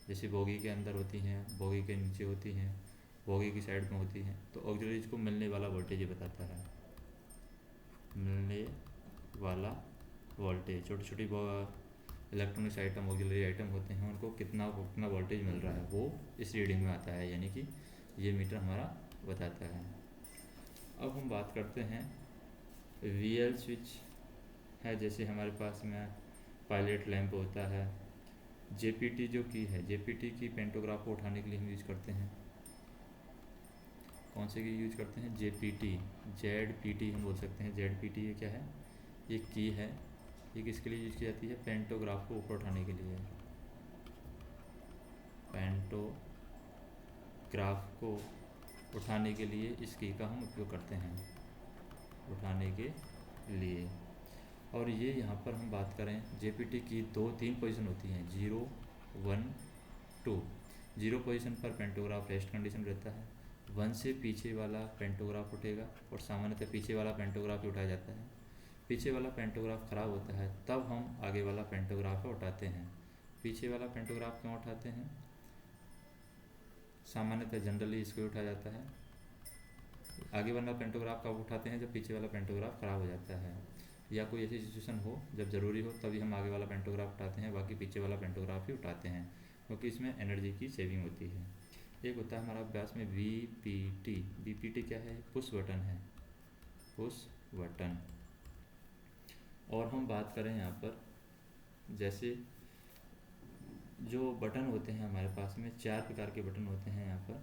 जैसे बोगी के अंदर होती हैं, बोगी के नीचे होती हैं, बोगी की साइड में होती हैं, तो ऑक्सिलरीज को मिलने वाला वोल्टेज ये बताता है, मिलने वाला वोल्टेज। छोटी छोटी इलेक्ट्रॉनिक्स आइटम, ऑक्सिलरी आइटम होते हैं, उनको कितना कितना वोल्टेज मिल रहा है वो इस रीडिंग में आता है, यानी कि ये मीटर हमारा बताता है। अब हम बात करते हैं VL स्विच है, जैसे हमारे पास में पायलट लैंप होता है। JPT जो की है, JPT की पेंटोग्राफ को उठाने के लिए हम यूज करते हैं, कौन से की यूज करते हैं? JPT, ZPT हम बोल सकते हैं। ZPT ये क्या है? ये की है, ये किसके लिए यूज की जाती है? पेंटोग्राफ को ऊपर उठाने के लिए, पेंटोग्राफ को उठाने के लिए इस की का हम उपयोग करते हैं, उठाने के लिए। और ये यहाँ पर हम बात करें JPT की 2-3 पोजीशन होती हैं, 0, 1, 2। 0 पोजीशन पर पेंटोग्राफ रेस्ट कंडीशन रहता है, 1 से पीछे वाला पेंटोग्राफ उठेगा और सामान्यतः पीछे वाला पेंटोग्राफ ही उठाया जाता है। पीछे वाला पेंटोग्राफ ख़राब होता है तब हम आगे वाला पेंटोग्राफ उठाते हैं। पीछे वाला पेंटोग्राफ क्यों उठाते हैं? सामान्यतः जनरली इसको उठाया जाता है। आगे वाला पेंटोग्राफ कब उठाते हैं? जब पीछे वाला पेंटोग्राफ ख़राब हो जाता है या कोई ऐसी सिचुएशन हो जब ज़रूरी हो, तभी हम आगे वाला पेंटोग्राफ उठाते हैं, बाकी पीछे वाला पेंटोग्राफ ही उठाते हैं, क्योंकि इसमें एनर्जी की सेविंग होती है। एक होता है हमारा अभ्यास में VPT। VPT क्या है? पुश बटन है, पुश बटन। और हम बात करें यहाँ पर, जैसे जो बटन होते हैं हमारे पास में 4 प्रकार के बटन होते हैं यहाँ पर,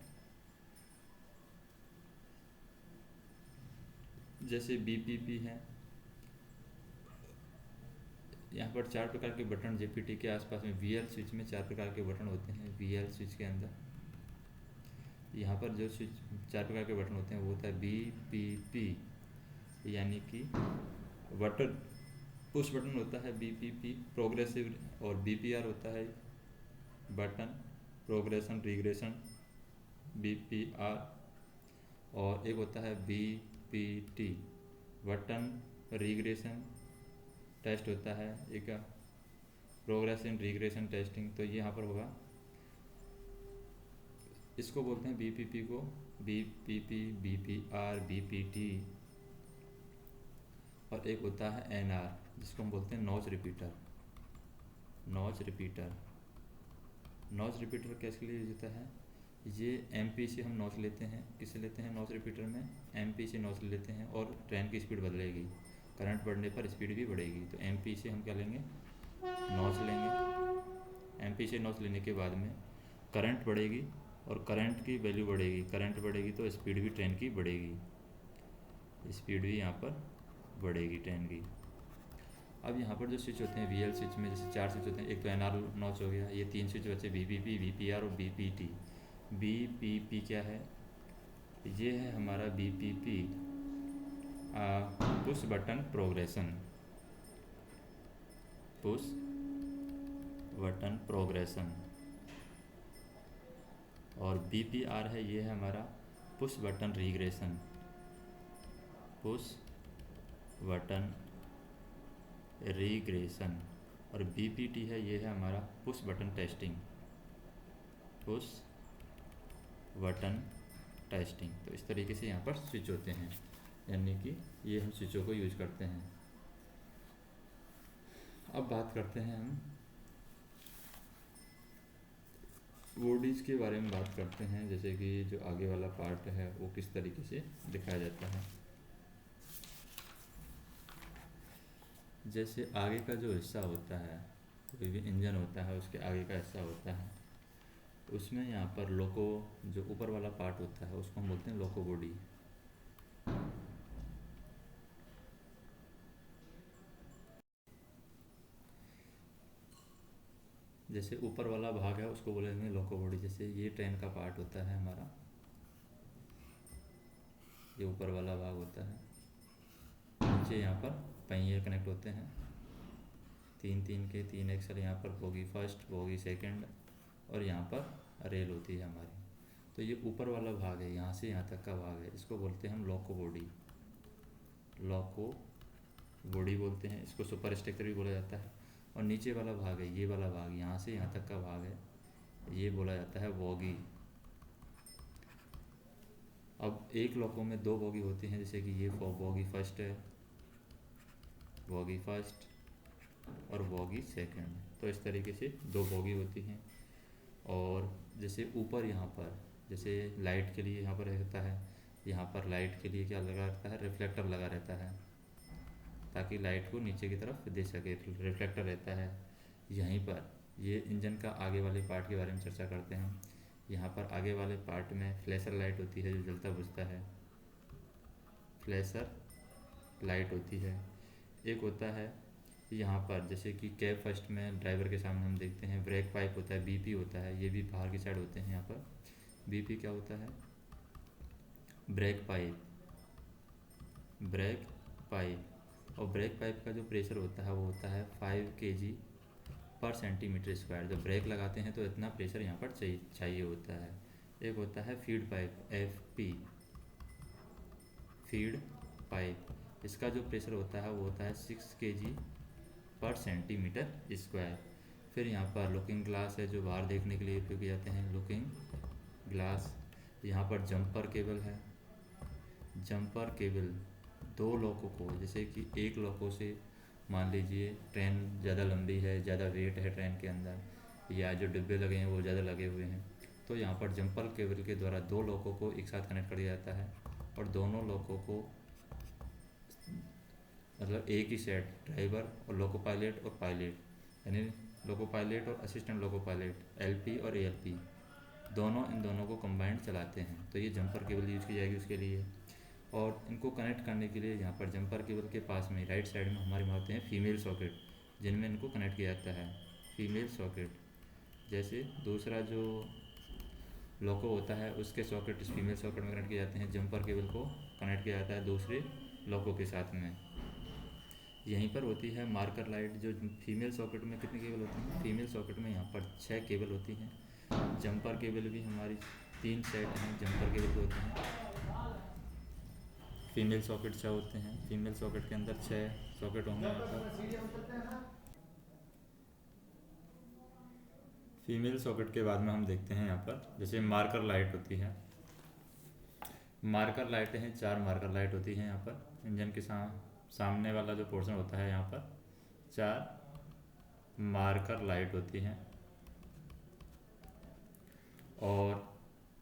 जैसे BPP है, यहाँ पर 4 प्रकार के बटन JPT के आसपास में। VL स्विच में 4 प्रकार के बटन होते हैं, VL स्विच के अंदर यहाँ पर जो स्विच 4 प्रकार के बटन होते हैं वो होता है BPP, यानी कि बटन पुश बटन होता है BPP प्रोग्रेसिव, और BPR होता है बटन प्रोग्रेशन रिग्रेशन BPR। और एक होता है BPT बटन रिग्रेशन टेस्ट होता है, एक प्रोग्रेशन रिग्रेशन टेस्टिंग। तो ये यहाँ पर होगा, इसको बोलते हैं BPP को BPP, BPR, BPT। और एक होता है NR जिसको हम बोलते हैं notch repeater, notch repeater. Notch repeater कैसे लिए होता है? ये MP से हम नॉच लेते हैं, किसे लेते हैं नॉच रिपीटर में? MP से नॉच लेते हैं, और ट्रेन की स्पीड बदलेगी, करंट बढ़ने पर स्पीड भी बढ़ेगी, तो MP से हम क्या लेंगे? नॉच लेंगे। MP से नॉच लेने के बाद में करंट बढ़ेगी और करंट की वैल्यू बढ़ेगी, करंट बढ़ेगी तो स्पीड भी ट्रेन की बढ़ेगी, स्पीड भी यहाँ पर बढ़ेगी ट्रेन की। अब यहाँ पर जो स्विच होते हैं वीएल स्विच में जैसे 4 स्विच होते हैं, एक तो एनआर नॉच हो गया, ये 3 स्विच बचे वीपीपी, वीपीआर और बीपीटी। बीपीपी क्या है? ये है हमारा BPP, push button progression, push button progression. और बीपीआर है, ये है हमारा push button regression, push button regression. और बीपीटी है, ये है हमारा push button testing, push button testing. तो इस तरीके से यहाँ पर स्विच होते हैं, यानी कि ये हम स्विचों को यूज करते हैं। अब बात करते हैं हम बॉडीज़ के बारे में बात करते हैं, जैसे कि जो आगे वाला पार्ट है वो किस तरीके से दिखाया जाता है। जैसे आगे का जो हिस्सा होता है, कोई भी इंजन होता है उसके आगे का हिस्सा होता है, उसमें यहाँ पर लोको, जो ऊपर वाला पार्ट होता है उसको हम बोलते हैं लोको बॉडी। जैसे ऊपर वाला भाग है उसको बोलेंगे लोको बॉडी। जैसे ये ट्रेन का पार्ट होता है हमारा, ये ऊपर वाला भाग होता है, नीचे यहाँ पर पहिए कनेक्ट होते हैं, तीन तीन के 3 एक्सल, यहाँ पर बोगी फर्स्ट, बोगी सेकंड, और यहाँ पर रेल होती है हमारी। तो ये ऊपर वाला भाग है, यहाँ से यहाँ तक का भाग है, इसको बोलते हैं हम लोको बॉडी, लोको बॉडी बोलते हैं। इसको सुपर स्ट्रक्चर भी बोला जाता है। और नीचे वाला भाग है, ये वाला भाग, यहाँ से यहाँ तक का भाग है, ये बोला जाता है बोगी। अब एक लोको में 2 बोगी होती हैं, जैसे कि ये बोगी फर्स्ट है, बोगी फर्स्ट और बोगी सेकंड। तो इस तरीके से 2 बोगी होती हैं। और जैसे ऊपर यहाँ पर, जैसे लाइट के लिए यहाँ पर रहता है, यहाँ पर लाइट के लिए क्या लगा रहता है, रिफ्लेक्टर लगा रहता है, ताकि लाइट को नीचे की तरफ दे सके, रिफ्लेक्टर रहता है। यहीं पर ये इंजन का आगे वाले पार्ट के बारे में चर्चा करते हैं। यहाँ पर आगे वाले पार्ट में फ्लैशर लाइट होती है जो जलता बुझता है, फ्लैशर लाइट होती है। एक होता है यहाँ पर, जैसे कि कैब फर्स्ट में ड्राइवर के सामने हम देखते हैं ब्रेक पाइप होता है, बीपी होता है, ये भी बाहर की साइड होते हैं। यहाँ पर बीपी क्या होता है, ब्रेक पाइप, ब्रेक पाइप। और ब्रेक पाइप का जो प्रेशर होता है वो होता है 5 kg पर सेंटीमीटर स्क्वायर। जब ब्रेक लगाते हैं तो इतना प्रेशर यहाँ पर चाहिए होता है। एक होता है feed pipe, FP, feed pipe, इसका जो प्रेशर होता है वो होता है 6 kg पर सेंटीमीटर स्क्वायर। फिर यहाँ पर लुकिंग ग्लास है जो बाहर देखने के लिए उपयोग किए जाते हैं, लुकिंग ग्लास। यहाँ पर जंपर केबल है, जंपर केबल 2 लोगों को, जैसे कि एक लोगों से मान लीजिए ट्रेन ज़्यादा लंबी है, ज़्यादा वेट है ट्रेन के अंदर, या जो डिब्बे लगे हैं वो ज़्यादा लगे हुए हैं, तो यहाँ पर जंपर केबल के द्वारा 2 लोगों को एक साथ कनेक्ट कर दिया जाता है। और दोनों लोगों को, मतलब एक ही सेट, ड्राइवर और लोको पायलट और पायलट, यानी लोको पायलट और असिस्टेंट लोको पायलट, LP और ALP, दोनों इन दोनों को कंबाइंड चलाते हैं। तो ये जंपर केबल यूज़ की जाएगी उसके लिए। और इनको कनेक्ट करने के लिए यहाँ पर जंपर केबल के पास में राइट साइड में हमारे में होते हैं फीमेल सॉकेट, जिनमें इनको कनेक्ट किया जाता है, फीमेल सॉकेट। जैसे दूसरा जो लोको होता है उसके सॉकेट इस फीमेल सॉकेट में कनेक्ट किए जाते हैं, जंपर केबल को कनेक्ट किया जाता है दूसरे लोको के साथ में। यहीं पर होती है मार्कर लाइट। जो फीमेल सॉकेट में कितनी केबल होती हैं, फीमेल सॉकेट में यहाँ पर 6 केबल होती हैं। जंपर केबल भी हमारी 3 सेट हैं, जंपर केबल के होते हैं। फीमेल सॉकेट 6 होते हैं, फीमेल सॉकेट के अंदर 6 सॉकेट होंगे यहाँ पर। फीमेल सॉकेट के बाद में हम देखते हैं यहाँ पर जैसे मार्कर लाइट होती है, मार्कर लाइटें हैं, 4 मार्कर लाइट होती हैं यहाँ पर। इंजन के सामने वाला जो पोर्शन होता है यहाँ पर 4 मार्कर लाइट होती हैं। और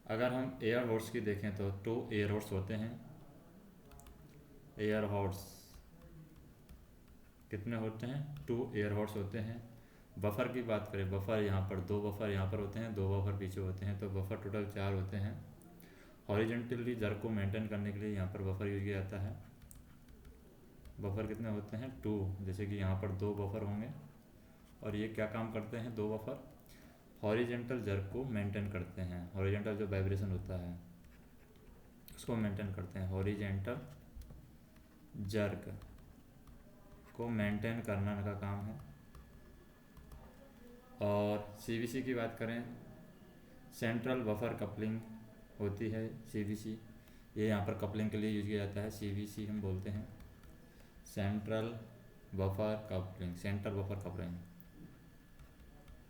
अगर हम एयर हॉर्स की देखें तो 2 एयर हॉर्स होते हैं। एयर हॉर्स कितने होते हैं, 2 एयर हॉर्स होते हैं। बफर की बात करें, बफर यहाँ पर 2 बफर यहाँ पर होते हैं, 2 बफर पीछे होते हैं, तो बफर टोटल 4 होते हैं। हॉरिजेंटली जर को मेंटेन करने के लिए यहाँ पर बफर यूज किया जाता है। बफर कितने होते हैं? 2। जैसे कि यहाँ पर 2 बफर होंगे और ये क्या काम करते हैं? 2 बफर हॉरिजेंटल जर्क को मेंटेन करते हैं। हॉरिजेंटल जो वाइब्रेशन होता है उसको मेंटेन करते हैं। हॉरिजेंटल जर्क को मेंटेन करना का काम है। और सीवीसी की बात करें, सेंट्रल बफर कपलिंग होती है सीवीसी, ये यहाँ पर कपलिंग के लिए यूज किया जाता है। सीवीसी हम बोलते हैं central buffer coupling, centre buffer coupling,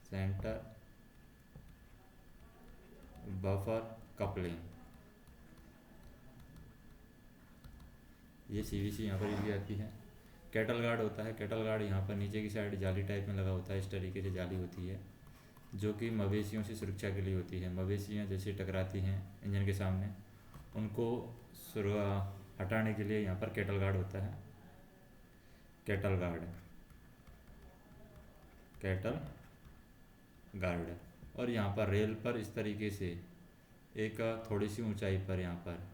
centre buffer coupling, ये सीवीसी यहाँ पर यूज की जाती है। कैटल गार्ड होता है, कैटल गार्ड यहाँ पर नीचे की साइड जाली टाइप में लगा होता है, इस तरीके से जाली होती है जो कि मवेशियों से सुरक्षा के लिए होती है। मवेशियाँ जैसे टकराती हैं इंजन के सामने, उनको हटाने के लिए यहाँ पर कैटल गार्ड होता है। Cattle guard, cattle guard. और यहाँ पर रेल पर इस तरीके से एक थोड़ी सी ऊंचाई पर यहाँ पर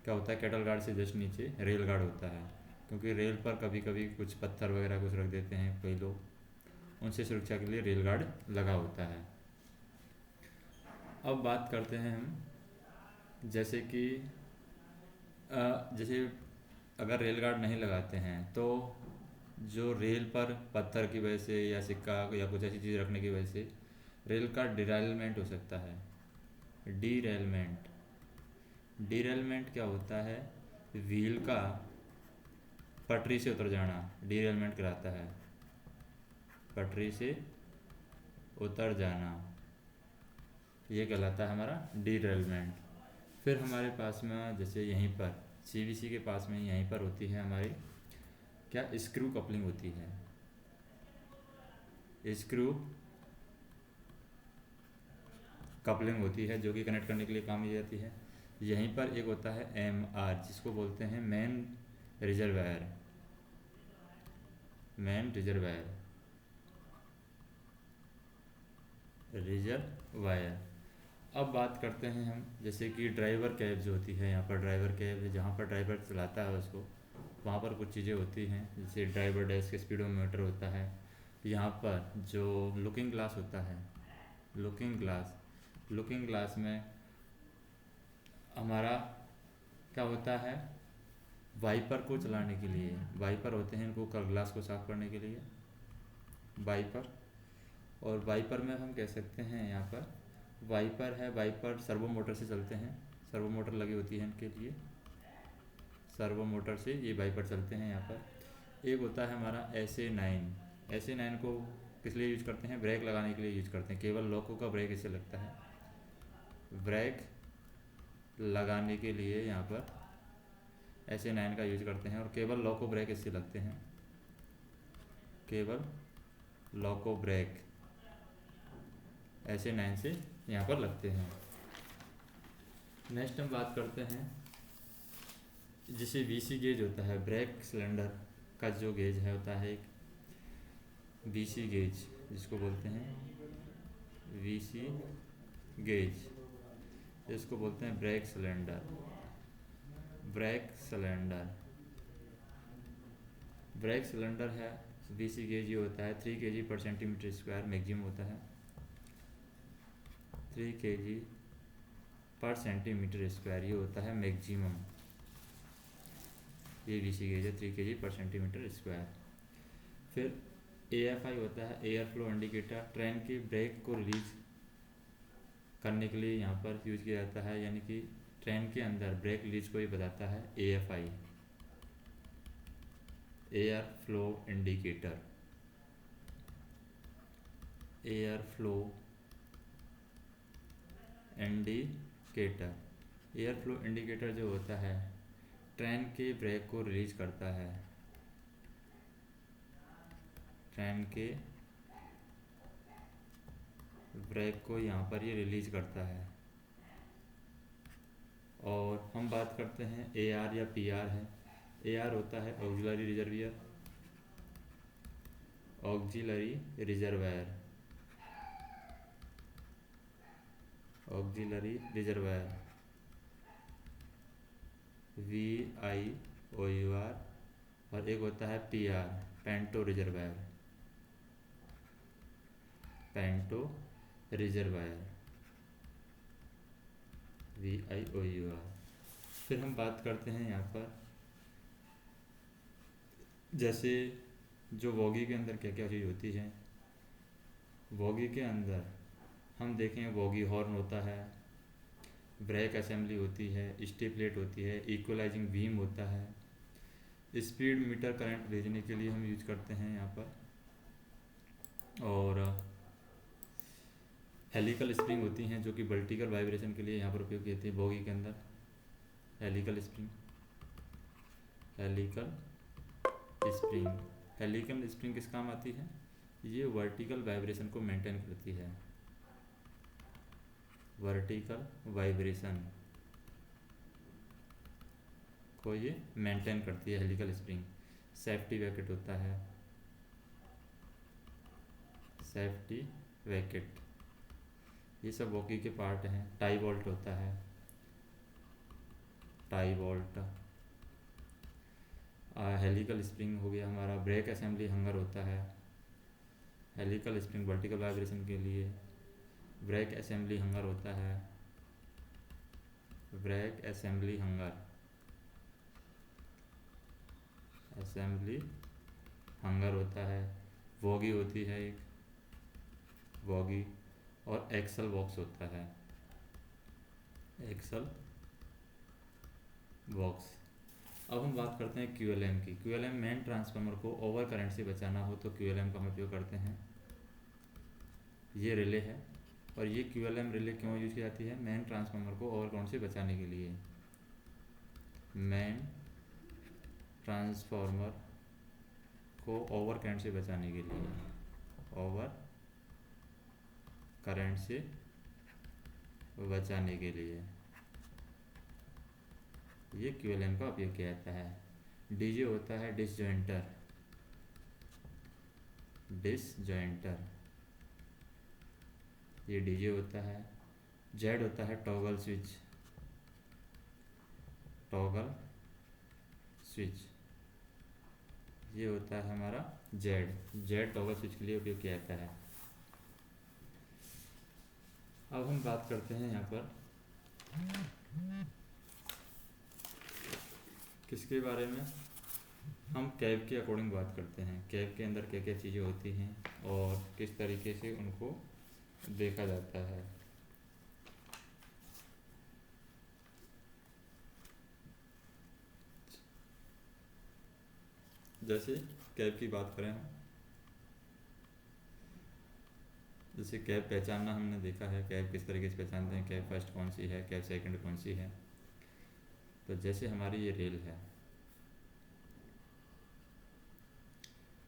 क्या होता है, कैटल गार्ड से जस्ट नीचे रेल गार्ड होता है, क्योंकि रेल पर कभी कभी कुछ पत्थर वगैरह कुछ रख देते हैं कई लोग, उनसे सुरक्षा के लिए रेल गार्ड लगा होता है। अब बात करते हैं हम, जैसे कि जैसे अगर रेल गार्ड नहीं लगाते हैं तो जो रेल पर पत्थर की वजह से या सिक्का या कुछ ऐसी चीज़ रखने की वजह से रेल का डिरेलमेंट हो सकता है। डिरेलमेंट, डिरेलमेंट क्या होता है? व्हील का पटरी से उतर जाना डिरेलमेंट कहलाता है। पटरी से उतर जाना ये कहलाता है हमारा डिरेलमेंट। फिर हमारे पास में जैसे यहीं पर सीवीसी के पास में यहीं पर होती है हमारी क्या, स्क्रू कपलिंग होती है। स्क्रू कपलिंग होती है जो कि कनेक्ट करने के लिए काम की जाती है। यहीं पर एक होता है एमआर, जिसको बोलते हैं main reservoir, main reservoir, reservoir. अब बात करते हैं हम, जैसे कि ड्राइवर कैब जो होती है, यहाँ पर ड्राइवर कैब है, जहाँ पर ड्राइवर चलाता है उसको, वहाँ पर कुछ चीज़ें होती हैं, जैसे ड्राइवर डेस्क, स्पीडोमीटर होता है। यहाँ पर जो लुकिंग ग्लास होता है, लुकिंग ग्लास, लुकिंग ग्लास में हमारा क्या होता है, वाइपर को चलाने के लिए वाइपर होते हैं, इनको ग्लास को साफ करने के लिए वाइपर। और वाइपर में हम कह सकते हैं यहाँ पर वाइपर है, वाइपर सर्वो मोटर से चलते हैं, सर्वो मोटर लगी होती है इनके लिए, सर्वो मोटर से ये वाइपर चलते हैं यहाँ पर। एक होता है हमारा SA9, SA9 को किस लिए यूज करते हैं? ब्रेक लगाने के लिए यूज करते हैं। केवल लॉको का ब्रेक इससे लगता है, ब्रेक लगाने के लिए यहाँ पर SA9 का यूज करते हैं। और केवल लॉको ब्रेक इससे लगते हैं, केवल लॉको ब्रेक SA9 से यहाँ पर लगते हैं। नेक्स्ट हम बात करते हैं, जैसे VC गेज होता है, ब्रेक सिलेंडर का जो गेज है होता है एक VC गेज, जिसको बोलते हैं VC गेज, जिसको बोलते हैं brake cylinder, brake cylinder. Brake cylinder है VC गेज, ये होता है 3 kg पर सेंटीमीटर स्क्वायर मैक्सिमम होता है, 3 kg पर सेंटीमीटर स्क्वायर ये होता है मैक्सिमम। ये VC गेज है 3 kg पर सेंटीमीटर स्क्वायर। फिर AFI होता है, एयर फ्लो इंडिकेटर, ट्रेन की ब्रेक को रिलीज करने के लिए यहाँ पर यूज किया जाता है, यानी कि ट्रेन के अंदर ब्रेक रिलीज को ही बताता है AFI, air flow indicator, air flow indicator. Air flow indicator जो होता है ट्रेन के ब्रेक को रिलीज करता है, ट्रेन के ब्रेक को यहाँ पर ये रिलीज करता है। और हम बात करते हैं AR या PR है। AR होता है auxiliary reservoir, auxiliary reservoir, auxiliary reservoir, VIOUR, और एक होता है PR, पेंटो रिजर्वायर, पेंटो रिजर्वायर, VIOUR। फिर हम बात करते हैं यहाँ पर जैसे जो वॉगी के अंदर क्या क्या चीज़ होती है। वॉगी के अंदर हम देखें वॉगी हॉर्न होता है, ब्रेक असेंबली होती है, स्टेपलेट होती है, इक्वलाइजिंग बीम होता है, स्पीड मीटर करंट भेजने के लिए हम यूज करते हैं यहाँ पर, और हेलिकल स्प्रिंग होती हैं जो कि वर्टिकल वाइब्रेशन के लिए यहाँ पर उपयोग की जाती है बोगी के अंदर। Helical spring, helical spring, helical spring किस काम आती है? ये वर्टिकल वाइब्रेशन को मेंटेन करती है, वर्टिकल वाइब्रेशन को ये मेंटेन करती है हेलिकल स्प्रिंग। सेफ्टी वैकेट होता है, सेफ्टी वैकेट, ये सब वॉकी के पार्ट हैं। टाई बोल्ट होता है, टाई बोल्ट, हेलिकल स्प्रिंग हो गया हमारा। ब्रेक असेंबली हंगर होता है, हेलिकल स्प्रिंग वर्टिकल वाइब्रेशन के लिए, ब्रेक असेंबली हंगर होता है, brake assembly hanger, assembly hanger होता है। वॉगी होती है एक, वॉगी, और एक्सल बॉक्स होता है, एक्सल बॉक्स। अब हम बात करते हैं QLM की। QLM मेन ट्रांसफार्मर को ओवर करंट से बचाना हो तो QLM का हम उपयोग करते हैं। ये रिले है, और ये QLM रिले क्यों यूज की जाती है? मेन ट्रांसफार्मर को ओवर करंट से बचाने के लिए, मेन ट्रांसफार्मर को ओवर करंट से बचाने के लिए, ओवर करंट से बचाने के लिए ये QLM का उपयोग किया जाता है। DJ होता है डिसजॉइंटर, डिसजॉइंटर, ये DJ होता है। Z होता है टॉगल स्विच, टॉगल स्विच, ये होता है हमारा Z टॉगल स्विच के लिए उपयोग किया जाता है। अब हम बात करते हैं यहाँ पर किसके बारे में? हम कैब के अकॉर्डिंग बात करते हैं। कैब के अंदर क्या क्या चीज़ें होती हैं और किस तरीके से उनको देखा जाता है। जैसे कैब की बात करें हम, जैसे कैब पहचानना हमने देखा है, कैब किस तरीके से पहचानते हैं, कैब फर्स्ट कौन सी है, कैब सेकंड कौन सी है। तो जैसे हमारी ये रेल है,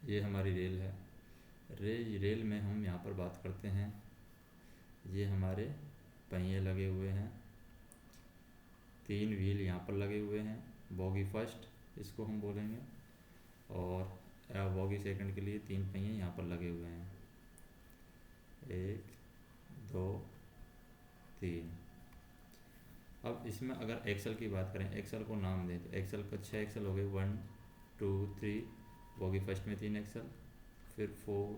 ये हमारी रेल है, रेल में हम यहाँ पर बात करते हैं, ये हमारे पहिए लगे हुए हैं, 3 व्हील यहाँ पर लगे हुए हैं, बॉगी फर्स्ट इसको हम बोलेंगे, और बॉगी सेकंड के लिए 3 पहिए यहाँ पर लगे हुए हैं, 1 2 3। अब इसमें अगर एक्सल की बात करें, एक्सल को नाम दें तो एक्सल को 6 एक्सल हो गए, 1 2 3, बॉगी फर्स्ट में 3 एक्सल, फिर 4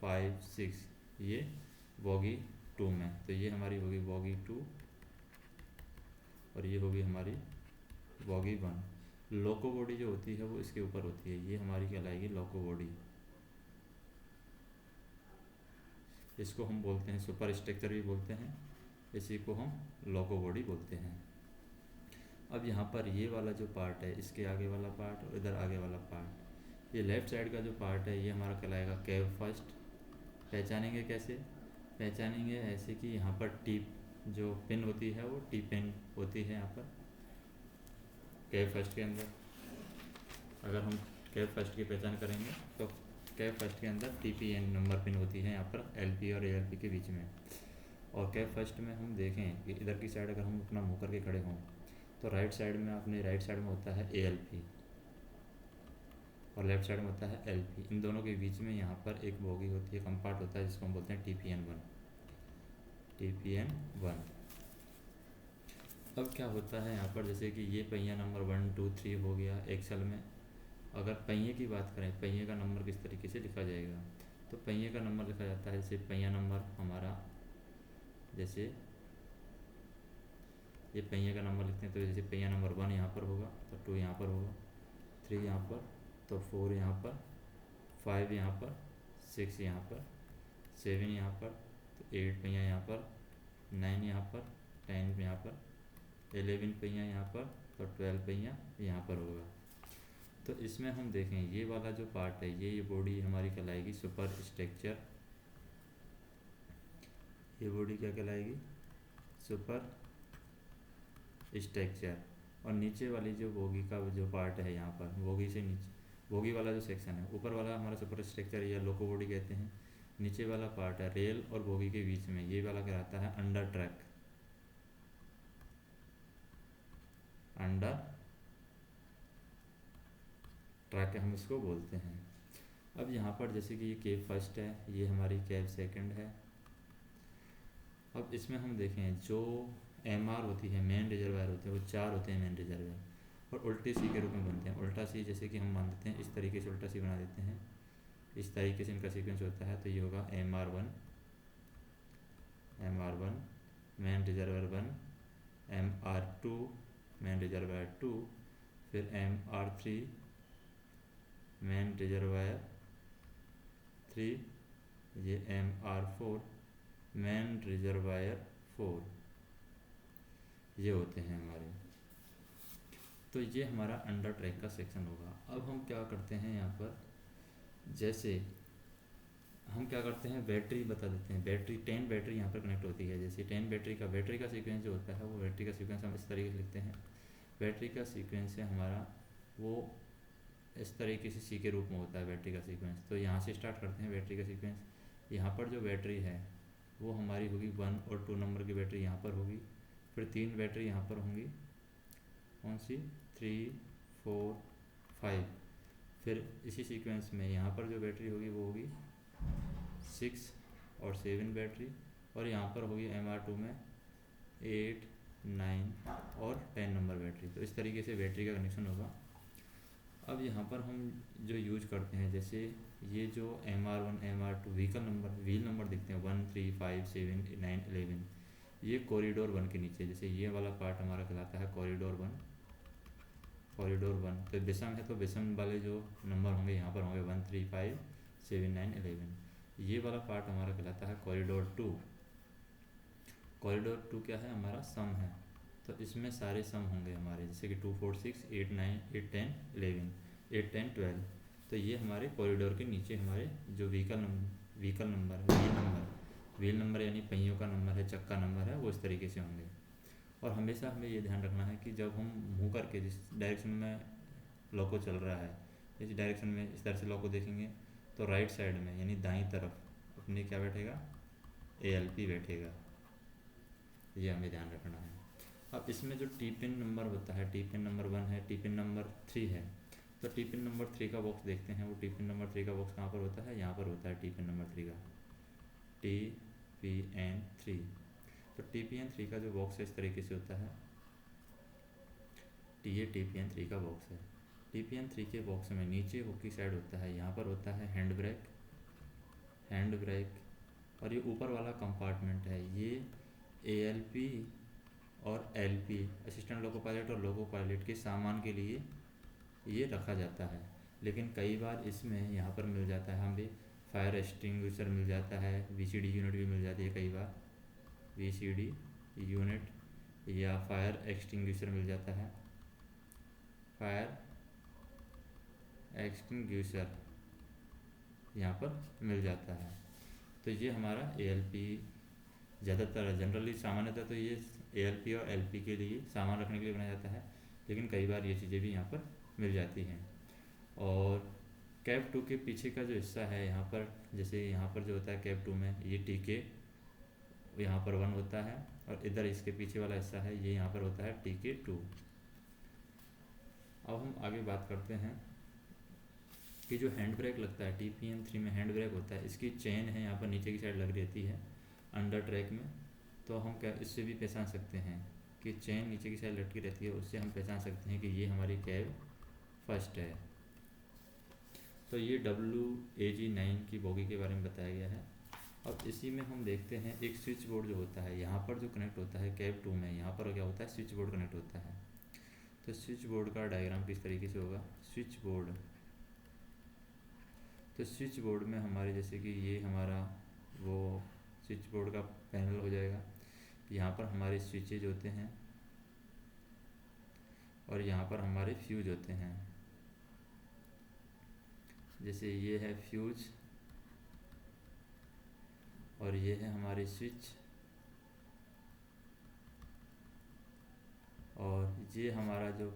5 6, ये बॉगी 2 में, तो ये हमारी होगी बॉगी 2 और ये होगी हमारी बॉगी 1। लोको बॉडी जो होती है वो इसके ऊपर होती है, ये हमारी कहलाएगी लोको बॉडी। इसको हम बोलते हैं सुपर स्ट्रक्चर भी बोलते हैं, इसी को हम लोको बॉडी बोलते हैं। अब यहाँ पर ये वाला जो पार्ट है, इसके आगे वाला पार्ट और इधर आगे वाला पार्ट, ये लेफ़्ट साइड का जो पार्ट है ये हमारा कहलाएगा कैब फर्स्ट। पहचानेंगे कैसे? पहचानेंगे ऐसे कि यहाँ पर टी जो पिन होती है वो टी पिन होती है यहाँ पर कैब फर्स्ट के अंदर। अगर हम कैब फर्स्ट की पहचान करेंगे तो कैब फर्स्ट के अंदर TPN नंबर पिन होती है यहाँ पर LP और ALP के बीच में। और कैब फर्स्ट में हम देखें कि इधर की साइड अगर हम अपना मुँह करके खड़े हों तो राइट साइड में, अपने राइट साइड में होता है ALP, और लेफ्ट साइड में होता है LP। इन दोनों के बीच में यहाँ पर एक बोगी होती है, कंपार्ट होता है, जिसको हम बोलते हैं TPN1। TPN1। अब क्या होता है यहाँ पर, जैसे कि ये पहिया नंबर 1 2 3 हो गया एक्सेल में। अगर पहिए की बात करें, पहिए का नंबर किस तरीके से लिखा जाएगा, तो पहिए का नंबर लिखा जाता है, जैसे पहिया नंबर हमारा, जैसे ये पहिए का नंबर लिखते हैं, तो जैसे पहिया नंबर 1 यहाँ पर होगा, तो 2 यहाँ पर होगा, 3 यहाँ पर, तो 4 यहाँ पर, 5 यहाँ पर, 6 यहाँ पर, 7 यहाँ पर, तो 8 पहिया यहाँ पर, 9 यहाँ पर, 10 यहाँ पर, 11 पहिया यहाँ पर, तो 12 पहिया यहाँ पर होगा। तो इसमें हम देखें ये वाला जो पार्ट है, ये बॉडी हमारी कहलाएगी सुपर स्ट्रक्चर। ये बॉडी क्या कहलाएगी? Super structure. और नीचे वाली जो बोगी का जो पार्ट है यहाँ पर, बोगी से नीचे, बोगी वाला जो सेक्शन है, ऊपर वाला हमारा सुपर स्ट्रक्चर या लोको बॉडी कहते हैं। नीचे वाला पार्ट है रेल और बोगी के बीच में, ये वाला कहलाता है अंडर ट्रैक। अंडर ट्रैक हम इसको बोलते हैं। अब यहाँ पर जैसे कि ये केव फर्स्ट है, ये हमारी केव सेकंड है। अब इसमें हम देखें जो MR होती है, मेन रिजर्वायर होते हैं, वो 4 होते हैं मेन रिजर्वायर, और उल्टी सी के रूप में बनते हैं। उल्टा सी जैसे कि हम मान देते हैं, इस तरीके से उल्टा सी बना देते हैं, इस तरीके से इनका सीक्वेंस होता है। तो ये होगा MR1 main reservoir 1, MR2 main reservoir 2, फिर MR3 मेन रिजर्वायर 3, ये MR4 मेन रिजर्वायर 4, ये होते हैं हमारे। तो ये हमारा अंडर ट्रैक का सेक्शन होगा। अब हम क्या करते हैं यहाँ पर, जैसे हम क्या करते हैं, बैटरी बता देते हैं। बैटरी 10 बैटरी यहाँ पर कनेक्ट होती है। जैसे 10 बैटरी का सीक्वेंस जो होता है, वो बैटरी का सीक्वेंस हम इस तरीके से लिखते हैं। बैटरी का सीक्वेंस है हमारा, वो इस तरीके से सी के रूप में होता है बैटरी का सीक्वेंस। तो यहाँ से स्टार्ट करते हैं बैटरी का सीक्वेंस। यहाँ पर जो बैटरी है वो हमारी होगी 1 और 2 नंबर की बैटरी यहाँ पर होगी। फिर 3 बैटरी यहाँ पर होंगी, कौन सी, 3 4 5। फिर इसी सीक्वेंस में यहाँ पर जो बैटरी होगी वो होगी 6 और 7 बैटरी, और यहाँ पर होगी MR2 में 8 9 और 10 नंबर बैटरी। तो इस तरीके से बैटरी का कनेक्शन होगा। अब यहाँ पर हम जो यूज करते हैं, जैसे ये जो MR1 MR2 व्हील नंबर दिखते हैं 1 3 5 7 9 11, ये कॉरिडोर 1 के नीचे, जैसे ये वाला पार्ट हमारा कहलाता है कॉरिडोर 1। तो विषम है, तो विषम वाले जो नंबर होंगे यहाँ पर होंगे 1 3 5 7 9 11। ये वाला पार्ट हमारा कहलाता है कॉरिडोर 2। कॉरिडोर 2 क्या है, हमारा सम है। तो इसमें सारे सम होंगे हमारे, जैसे कि 2 4 6 8 9 8 10 11 8 10 12। तो ये हमारे कॉरिडोर के नीचे हमारे जो व्हील नंबर यानी पहियों का नंबर है, चक्का नंबर है, वो इस तरीके से होंगे। और हमेशा हमें ये ध्यान रखना है कि जब हम मुँह करके जिस डायरेक्शन में लोको चल रहा है, इस डायरेक्शन में इस तरह से लोको देखेंगे, तो राइट साइड में यानी दाईं तरफ अपने क्या बैठेगा, ALP बैठेगा। ये हमें ध्यान रखना है। अब इसमें जो टीपिन नंबर होता है, टीपिन नंबर 1 है, टीपिन नंबर 3 है। तो टीपिन नंबर 3 का बॉक्स देखते हैं। वो टीपिन नंबर 3 का बॉक्स कहाँ पर होता है, यहाँ पर होता है टीपिन नंबर 3 का, TPN3। तो TPN3 का जो बॉक्स है इस तरीके से होता है, ये TPN3 का बॉक्स है। TPN3 के बॉक्स में नीचे हुक की साइड होता है, यहाँ पर होता है हैंड ब्रेक, और ये ऊपर वाला कंपार्टमेंट है, ये ALP और LP असिस्टेंट लोको पायलट और लोको पायलट के सामान के लिए ये रखा जाता है। लेकिन कई बार इसमें यहाँ पर मिल जाता है हमें फायर एक्सटिंग्विशर मिल जाता है, VCD यूनिट भी मिल जाती है कई बार, VCD यूनिट या फायर एक्सटिंग्विशर मिल जाता है, फायर एक्सटिंग्विशर यहाँ पर मिल जाता है। तो ये हमारा ALP ज़्यादातर जनरली सामान्यतः तो ये ALP और LP के लिए सामान रखने के लिए बनाया जाता है, लेकिन कई बार ये चीज़ें भी यहाँ पर मिल जाती हैं। और कैप 2 के पीछे का जो हिस्सा है यहाँ पर, जैसे यहाँ पर जो होता है कैप 2 में, ये TK यहाँ पर 1 होता है, और इधर इसके पीछे वाला हिस्सा है, ये यहाँ पर होता है TK2। अब हम आगे बात करते हैं कि जो हैंड ब्रेक लगता है TPM3 में हैंड ब्रेक होता है, इसकी चेन है यहाँ पर नीचे की साइड लग रहती है अंडर ट्रैक में। तो हम क्या इससे भी पहचान सकते हैं कि चेन नीचे की साइड लटकी रहती है, उससे हम पहचान सकते हैं कि ये हमारी कैब फर्स्ट है। तो ये WAG9 की बोगी के बारे में बताया गया है। अब इसी में हम देखते हैं एक स्विच बोर्ड जो होता है यहाँ पर जो कनेक्ट होता है कैब 2 में, यहाँ पर क्या होता है स्विच बोर्ड कनेक्ट होता है। तो स्विच बोर्ड का डायग्राम किस तरीके से होगा, स्विच बोर्ड। तो स्विच बोर्ड में हमारे जैसे कि ये हमारा वो स्विच बोर्ड का पैनल हो जाएगा। यहाँ पर हमारे स्विचेज होते हैं और यहाँ पर हमारे फ्यूज होते हैं। जैसे ये है फ्यूज और ये है हमारे स्विच, और ये हमारा जो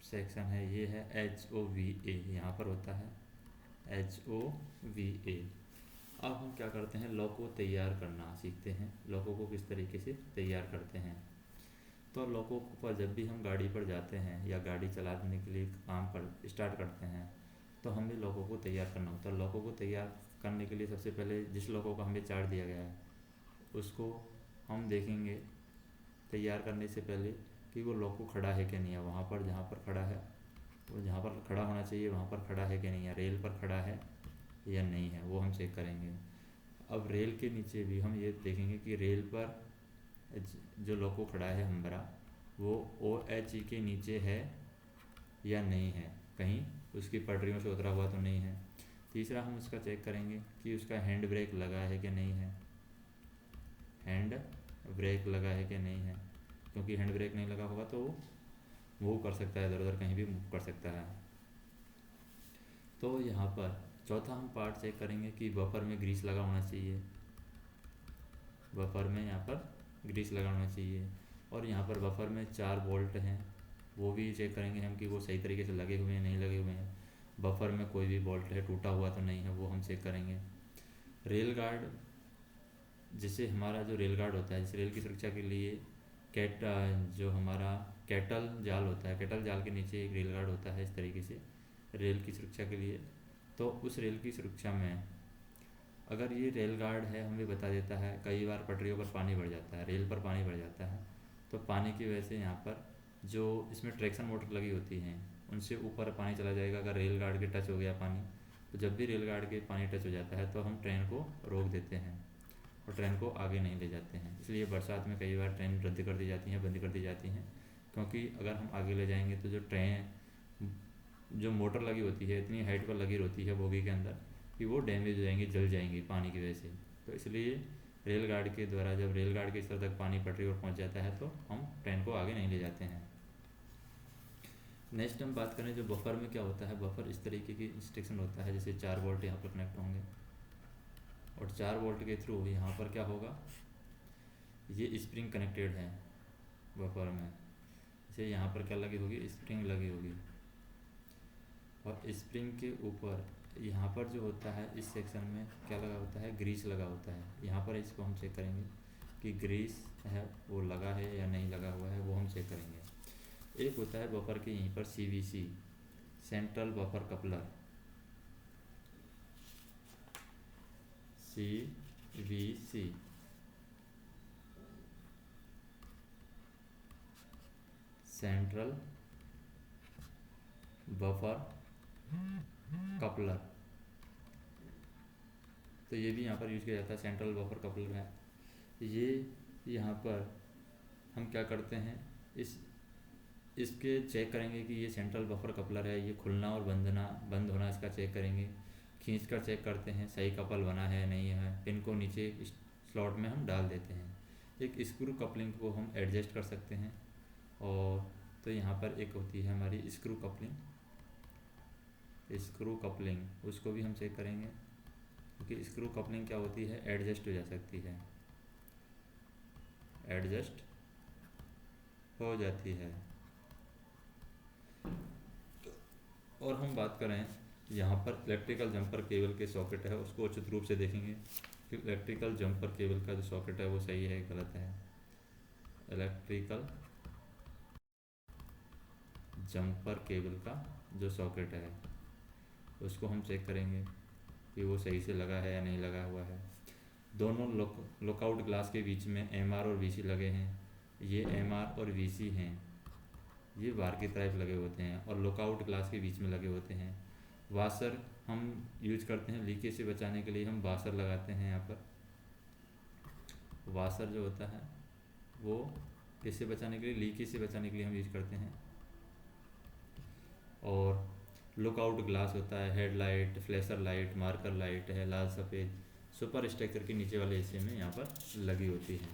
सेक्शन है ये है HOVA, यहाँ पर होता है HOVA। अब हम क्या करते हैं, लॉको तैयार करना सीखते हैं, लॉको को किस तरीके से तैयार करते हैं। तो लॉको पर जब भी हम गाड़ी पर जाते हैं या गाड़ी चलाने के लिए काम कर स्टार्ट करते हैं तो हमें लॉको को तैयार करना होता है। लॉको को तैयार करने के लिए सबसे पहले जिस लॉको का हमें चार्ट दिया गया है उसको हम देखेंगे तैयार करने से पहले कि वो लॉको खड़ा है कि नहीं है, वहाँ पर जहाँ पर खड़ा है वो जहाँ पर खड़ा होना चाहिए वहाँ पर खड़ा है कि नहीं है, रेल पर खड़ा है या नहीं है, वो हम चेक करेंगे। अब रेल के नीचे भी हम ये देखेंगे कि रेल पर जो लोको खड़ा है हमारा वो OHE के नीचे है या नहीं है, कहीं उसकी पटरियों से उतरा हुआ तो नहीं है। तीसरा हम उसका चेक करेंगे कि उसका हैंड ब्रेक लगा है कि नहीं है, हैंड ब्रेक लगा है कि नहीं है, क्योंकि हैंड ब्रेक नहीं लगा होगा तो वो मूव कर सकता है, इधर उधर कहीं भी मूव कर सकता है। तो यहाँ पर चौथा हम पार्ट चेक करेंगे कि बफर में ग्रीस लगा होना चाहिए, बफर में यहाँ पर ग्रीस लगा होना चाहिए। और यहाँ पर बफर में 4 बोल्ट हैं, वो भी चेक करेंगे हम कि वो सही तरीके से लगे हुए हैं नहीं लगे हुए हैं। बफर में कोई भी बोल्ट है टूटा हुआ तो नहीं है, वो हम चेक करेंगे। रेल गार्ड, जिससे हमारा जो रेल गार्ड होता है, जिस रेल की सुरक्षा के लिए जो हमारा कैटल जाल होता है, कैटल जाल के नीचे एक रेल गार्ड होता है इस तरीके से रेल की सुरक्षा के लिए। तो उस रेल की सुरक्षा में अगर ये रेल गार्ड है हमें बता देता है, कई बार पटरियों पर पानी भर जाता है, रेल पर पानी भर जाता है, तो पानी की वजह से यहाँ पर जो इसमें ट्रैक्शन मोटर लगी होती हैं उनसे ऊपर पानी चला जाएगा। अगर रेल गार्ड के टच हो गया पानी, तो जब भी रेल गार्ड के पानी टच हो जाता है तो हम ट्रेन को रोक देते हैं और ट्रेन को आगे नहीं ले जाते हैं। इसलिए बरसात में कई बार ट्रेन रद्द कर दी जाती हैं, बंद कर दी जाती हैं, क्योंकि अगर हम आगे ले जाएंगे तो जो ट्रेन जो मोटर लगी होती है इतनी हाइट पर लगी होती है बोगी के अंदर कि वो डैमेज हो जाएंगी, जल जाएंगी पानी की वजह से। तो इसलिए रेल गार्ड के द्वारा जब रेल गार्ड के स्तर तक पानी पटरी पर पहुंच जाता है तो हम ट्रेन को आगे नहीं ले जाते हैं। नेक्स्ट हम बात करें जो बफर में क्या होता है, बफर इस तरीके की इंस्ट्रक्शन होता है, जैसे 4 वोल्ट यहाँ पर कनेक्ट होंगे और 4 वोल्ट के थ्रू यहाँ पर क्या होगा, ये स्प्रिंग कनेक्टेड है बफर में। जैसे यहाँ पर क्या लगी होगी, स्प्रिंग लगी होगी, और स्प्रिंग के ऊपर यहाँ पर जो होता है इस सेक्शन में क्या लगा होता है, ग्रीस लगा होता है। यहाँ पर इसको हम चेक करेंगे कि ग्रीस है वो लगा है या नहीं लगा हुआ है, वो हम चेक करेंगे। एक होता है बफर के यहीं पर CBC, central buffer coupler, CBC, central buffer coupler. तो ये भी यहाँ पर यूज किया जाता है, सेंट्रल बफर कपलर है ये। यहाँ पर हम क्या करते हैं, इसके चेक करेंगे कि ये सेंट्रल बफर कपलर है, ये खुलना और बंद होना इसका चेक करेंगे। खींच कर चेक करते हैं सही कपल बना है नहीं है, पिन को नीचे स्लॉट में हम डाल देते हैं। एक स्क्रू कपलिंग को हम एडजस्ट कर सकते हैं, और तो यहाँ पर एक होती है हमारी स्क्रू कपलिंग, उसको भी हम चेक करेंगे, क्योंकि स्क्रू कपलिंग क्या होती है, एडजस्ट हो जा सकती है, एडजस्ट हो जाती है। और हम बात करें यहाँ पर इलेक्ट्रिकल जंपर केबल के सॉकेट है, उसको उचित रूप से देखेंगे कि इलेक्ट्रिकल जंपर केबल का जो सॉकेट है वो सही है गलत है। इलेक्ट्रिकल जंपर केबल का जो सॉकेट है उसको हम चेक करेंगे कि वो सही से लगा है या नहीं लगा हुआ है। दोनों लुकआउट ग्लास के बीच में एमआर और वीसी लगे हैं। ये एमआर और वीसी हैं, ये बाहर की तरफ लगे होते हैं और लुकआउट ग्लास के बीच में लगे होते हैं। वाशर हम यूज करते हैं लीकेज से बचाने के लिए, हम वाशर लगाते हैं यहाँ पर। वाशर जो होता है वो किससे बचाने के लिए, लीकेज से बचाने के लिए हम यूज करते हैं। और लुकआउट ग्लास होता है, headlight, flasher light, marker light है, लाल सफ़ेद सुपर स्ट्रक्चर के नीचे वाले हिस्से में यहाँ पर लगी होती है।